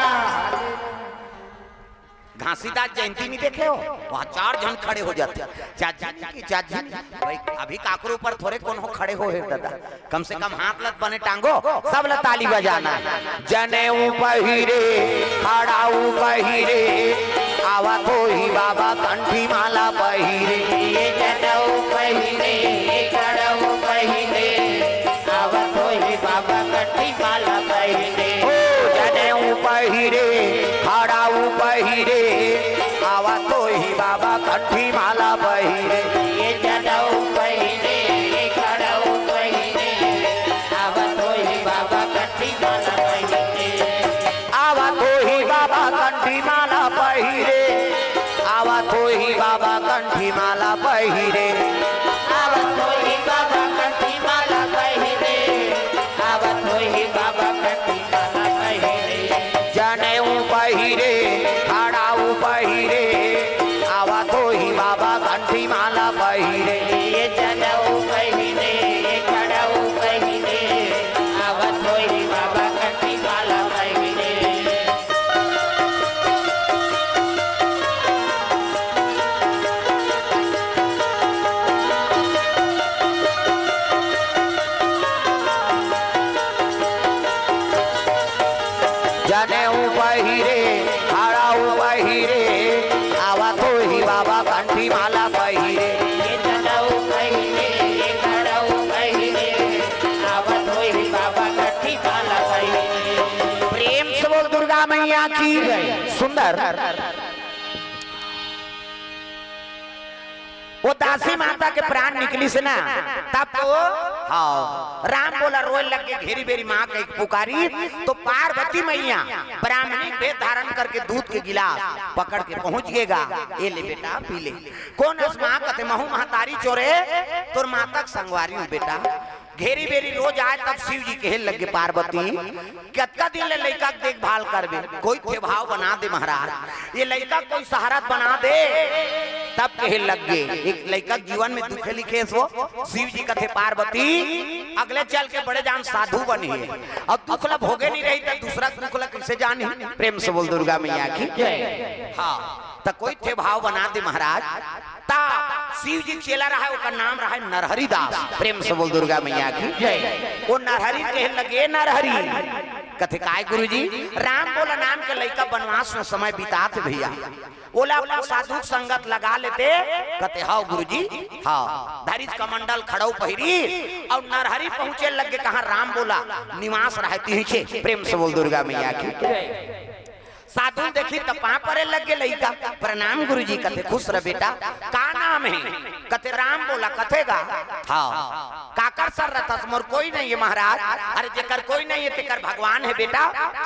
A: घासीदास जयंती नहीं देखे हो वहाँ 4 जन खड़े हो जाते चाची भाई अभी काकरो ऊपर थोड़े कौन हो खड़े हो है दादा कम से कम हाथ लत बने टांगो सब ल ताली बजाना जनेऊ पहिरे खड़ाऊ पहिरे आवा तो ही बाबा कंठी माला पहिरे जनेऊ पहिरे खड़ाऊ पहिरे आवा तो ही बाबा कंठी माला पहिरे ओ जनेऊ पहिरे खड़ाऊ पहिरे आवा तो ही बाबा कंठी माला पहिरे ये जनेऊ पहिरे खड़ाऊ पहिरे आवा तो ही बाबा कंठी माला पहिरे आवा तो ही बाबा कंठी माला पहिरे आवा तो ही बाबा कंठी माला पहिरे आवा तो ही बाबा कंठी माला पहिरे आवा तो ही बाबा कंठी माला पहिरे जनेऊ पहिरे खड़ाऊ पहिरे आवा तो ही बाबा कंठी माला पहिरे ये जनेऊ पहिरे खड़ाऊ पहिरे आवा तो ही बाबा कंठी माला पहिरे जनेऊ पहिरे खड़ाऊ पहिरे आवा तो ही बाबा कंठी माला पहिरे ये जनेऊ पहिरे खड़ाऊ पहिरे आवा तो ही बाबा कंठी माला पहिरे। प्रेम से बोल दुर्गा मैया की सुंदर वो दासी माता के प्राण निकली से ना तब तो हाँ राम बोला रोए लग के घेरी बेरी माँ का एक पुकारी तो पार्वती मैया ब्राह्मणी वेद धारण करके दूध के गिलास पकड़ के पहुंच गएगा ये ले बेटा पी ले कौन उस माँ कहते महू महतारी चोरे तोर माता संगवारी हूँ बेटा घेरी बेरी रोज आए तब शिव जी कहे लगे पार्वती कितना दिन ले लड़का देखभाल करबे, कोई थे भाव बना दे महाराज, ये लड़का कोई सहारा बना दे। तब कहे लगे एक लड़का जीवन में दुखे लिखे सो शिव जी कथे पार्वती अगले चल के बड़े जान साधु बनी है, अब दुखला भोगे नहीं रही तो दूसरा दुखला कैसे जानी। प्रेम से बोल दुर्गा मैया की जय। हाँ तो कोई थे भाव बना दे महाराज। ता शिव जी चेला रहा है, उसका नाम रहा है नरहरि दास। प्रेम से बोल दुर्गा मैया की जय। वो नरहरि कहे लगे नरहरि कथे काय गुरुजी राम बोला नाम के लड़का वनवास में समय बिताते भैया, बोला अपना साधु संगत लगा लेते। कहते हाँ गुरुजी हाँ। धारिज कमंडल खड़ाऊ पहिरी और नरहरि पहुंचे लगे कहा राम बोला निवास रहती है। प्रेम से बोल दुर्गा मैया की। साधु देखी तो पा परे लगे लड़का प्रणाम गुरुजी। कहते खुश रह बेटा, का नाम है? कहते राम बोला। कथेगा हाँ काकर सर रहता मोर कोई नहीं है महाराज। अरे जेकर कोई नहीं है तेकर भगवान है बेटा।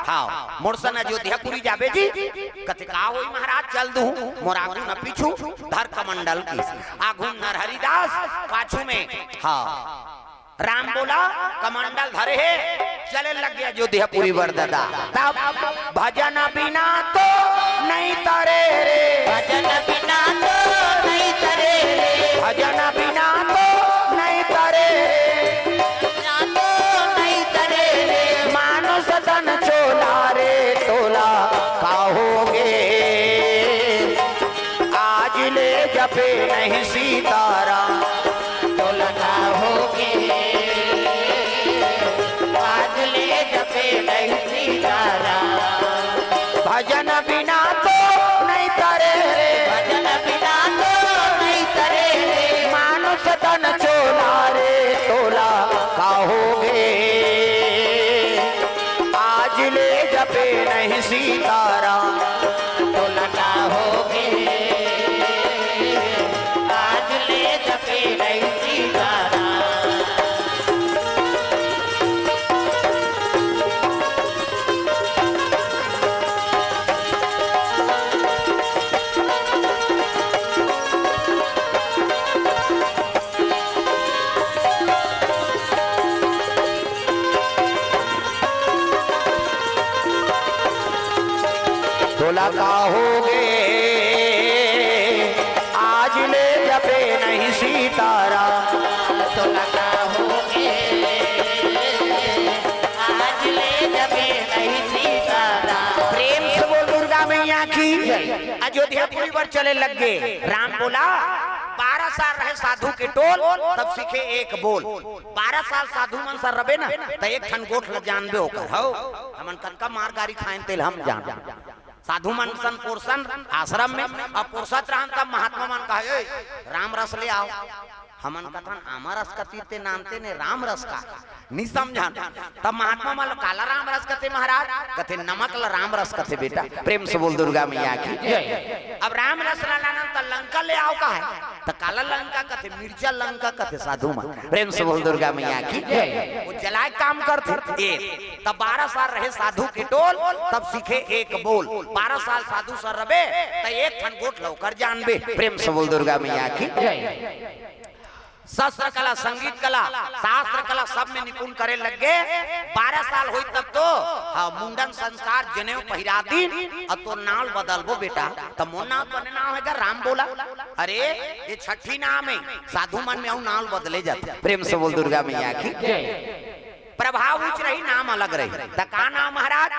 A: हाँ मोरसन अयोध्यापुरी जाबे जी। कहते का होई महाराज चल दू मोर आगू न पीछू धर कमंडल की आगू नरहरि दास पाछू में। हाँ राम बोला कमंडल धरे है चले लग गया अयोध्यापुरी वरदादा। तब भजन बिना तो नहीं तरे रे,
B: भजन बिना तो नहीं तरे रे,
A: भजन बिना तो नहीं तरे रे,
B: बिना तो नहीं तरे रे,
A: मानुष तन चोला रे तोला काहोगे आज ले जपे नहीं सीताराम
B: तोला काहोगे आज ले जपे नहीं सीताराम।
A: भजन बिना तो नहीं तरे रे,
B: भजन बिना तो नहीं तरे रे,
A: मानुष तन चोला रे तोला काहोगे आज ले जपे नहीं सीताराम
B: तोला काहोगे आज ले जपे नहीं सीताराम।
A: तोला काहोगे आज ले जपे नहीं सीताराम
B: तोला काहोगे आज ले जपे नहीं सीताराम।
A: प्रेम से बोल दुर्गा मैया की। अयोध्यापुरी पर चले लग गए। राम बोला 12 साल रहे साधु के टोल तब सीखे एक बोल। 12 साल साधु मन सर रबे ना तो एक ठन गोठ ल जानबे होकर हो हमन कनका मार गारी खाएं तेल हम जान। साधु मन सन पोर्सन आश्रम में अब पोर्सत रहन तब महात्मा मन कहे राम रस ले आओ। हमन कथन आमा रस कतीते नानते ने राम रस का नहीं समझा। तब महात्मा मन काला राम रस कथे महाराज। कथे नमक ला राम रस कथे बेटा। प्रेम से बोल दुर्गा मैया की जय। अब राम रस लाना तो लंका ले आओ का है तो काला लंका कथे मिर्चा लंका कथे साधु मन। प्रेम से बोल दुर्गा मैया की जय। वो जलाए काम करते एक तब 12 साल रहे साधु के टोल तब सीखे एक बोल। 12 साल साधु सर रबे तो एक ठन गोठ लौकर जानबे। प्रेम से बोल दुर्गा मैया की जय। शस्त्र कला संगीत कला शास्त्र कला सब में निपुण करे लग गए। 12 साल हुई तब तो हाँ मुंडन संस्कार जनेऊ पहिरा दिन अब तो नाम बदलबो बेटा। तब मोर नाम बने नाम है राम बोला। अरे ये छठी नाम है साधु मन में नाम बदले जाते। प्रेम से बोल दुर्गा मैया की प्रभाव उच्च रही नाम अलग रही। त का नाम महाराज?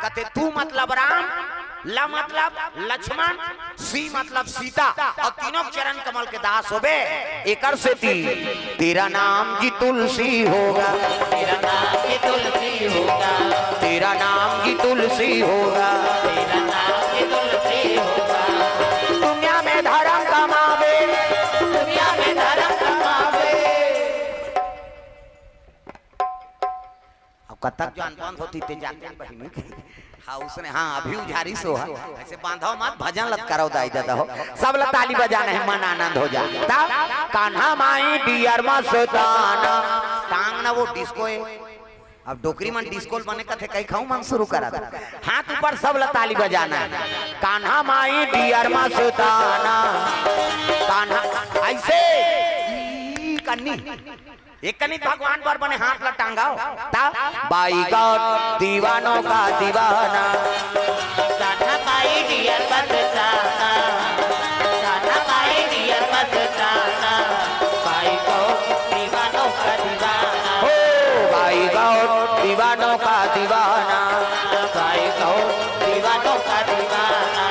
A: कहते तू मतलब राम, ल मतलब लक्ष्मण, सी मतलब सीता और तीनों चरण कमल के दास होबे। एकर से तेरा नाम की तुलसी होगा,
B: तेरा नाम की तुलसी होगा,
A: तेरा नाम की तुलसी होगा,
B: तेरा नाम की तुलसी होगा।
A: दुनिया में धर्म कमावे,
B: दुनिया में धर्म कमावे।
A: अब कतक जो अनबंद होती ते जाते हैं बहिनी हाँ उसने हाँ अभी उजारी सो है ऐसे बांधो मत भजन लत करो दाई दादा हो सब ल ताली बजाना है मन आनंद हो जाए। कान्हा माई डियर मस्ताना टांग ना वो डिस्को है। अब डोकरी मन डिस्को बने कथे कई खाऊं मन शुरू करा था हाथ ऊपर सब ल ताली बजाना है। कान्हा माई डियर मस्ताना कान्हा ऐसे कन्नी एक कनित भगवान पर बने हाथ लटांगाओ ता बाई गौर दीवानों का दीवाना
B: जाना माई डियर मत जाना, जाना माई डियर मत जाना, भाई को दीवानों का दीवाना,
A: हो बाई गौर दीवानों का दीवाना,
B: भाई को दीवानों का दीवाना,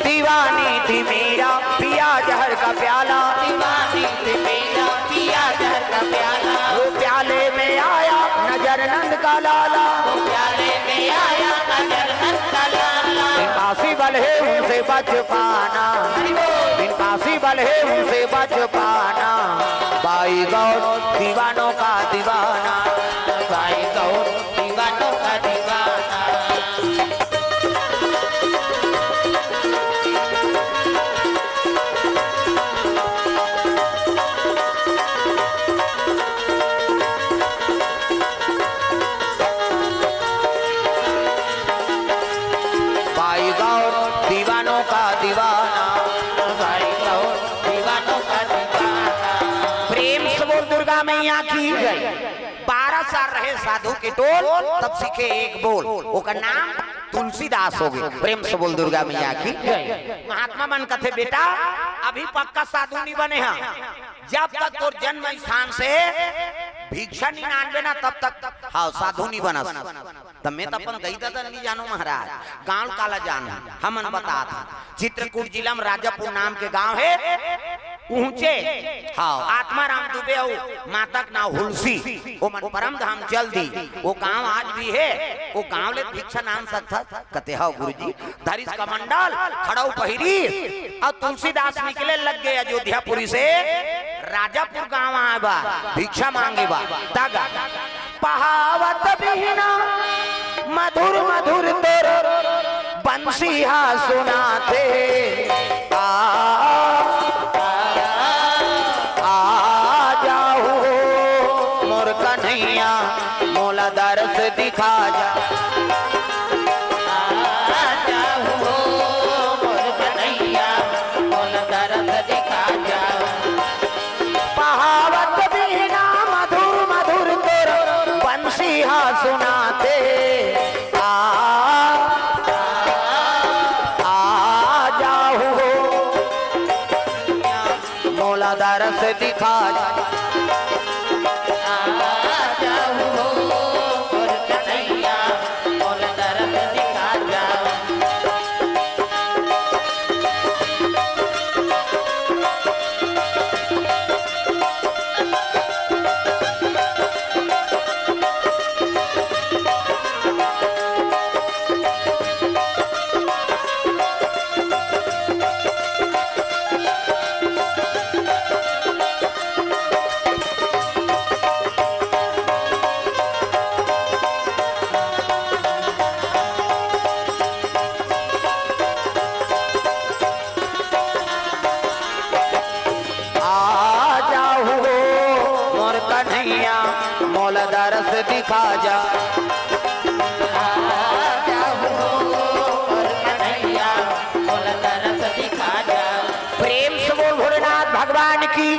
A: दीवानी थी मीरा पिया जहर का प्याला,
B: दीवानी थी मीरा पिया जहर का प्याला,
A: वो प्याले में आया नजर नंद का लाला,
B: वो प्याले में आया नजर नंद का लाला,
A: इम्पॉसिबल है उनसे बच पाना, इम्पॉसिबल है उनसे बच पाना, बाई गौर दीवानों का दीवाना,
B: भाई को दीवानों का दीवाना,
A: बाई गौर दीवानों का दीवाना,
B: भाई को दीवानों का दीवाना,
A: प्रेम से बोल दुर्गा मैया की गई 12 साल रहे साधु के टोल तब सीखे एक बोल ओकर नाम तुलसीदास हो गए। प्रेम से बोल दुर्गा मैया की महात्मा बन कथे बेटा अभी पक्का साधु नहीं बने हैं, जब तक तोर जन्म स्थान से भिक्षा 99 ना तब तक हाँ साधु नहीं बना। तब मैं तो अपन गई था नहीं जानो महाराज गांव काला जान हमन बता था चित्रकूट जिला में राजापुर नाम के गांव है ऊंचे हाँ आत्मा राम दुबे हो माता का नाम हुलसी वो मन परम धाम चल दी वो गांव आज भी है। वो गांव ले भिक्षा नाम सकता कते हाँ गुरुजी धरिस का मंडल खड़ाऊ पहिरी और तुलसीदास निकले लग गए अयोध्यापुरी से राजापुर गांव आए बा भिक्षा मांगे बा तगा पहावत बिना मधुर मधुर तोर बंसी हा सुनाते मोर कन्हैया मोला दरस दिखा जा
B: मोर कन्हैया मोला दरस दिखा जा,
A: पहावत बिना मधुर मधुर तोर बंसी हा सुनाते जाहू मोला दरस दिखा जा
B: मोर कन्हैया मोला दरस दिखा जा,
A: मोला दरस दिखा जा
B: मोर कन्हैया मोला दरस दिखा जा,
A: प्रेम से बोल भोलेनाथ भगवान की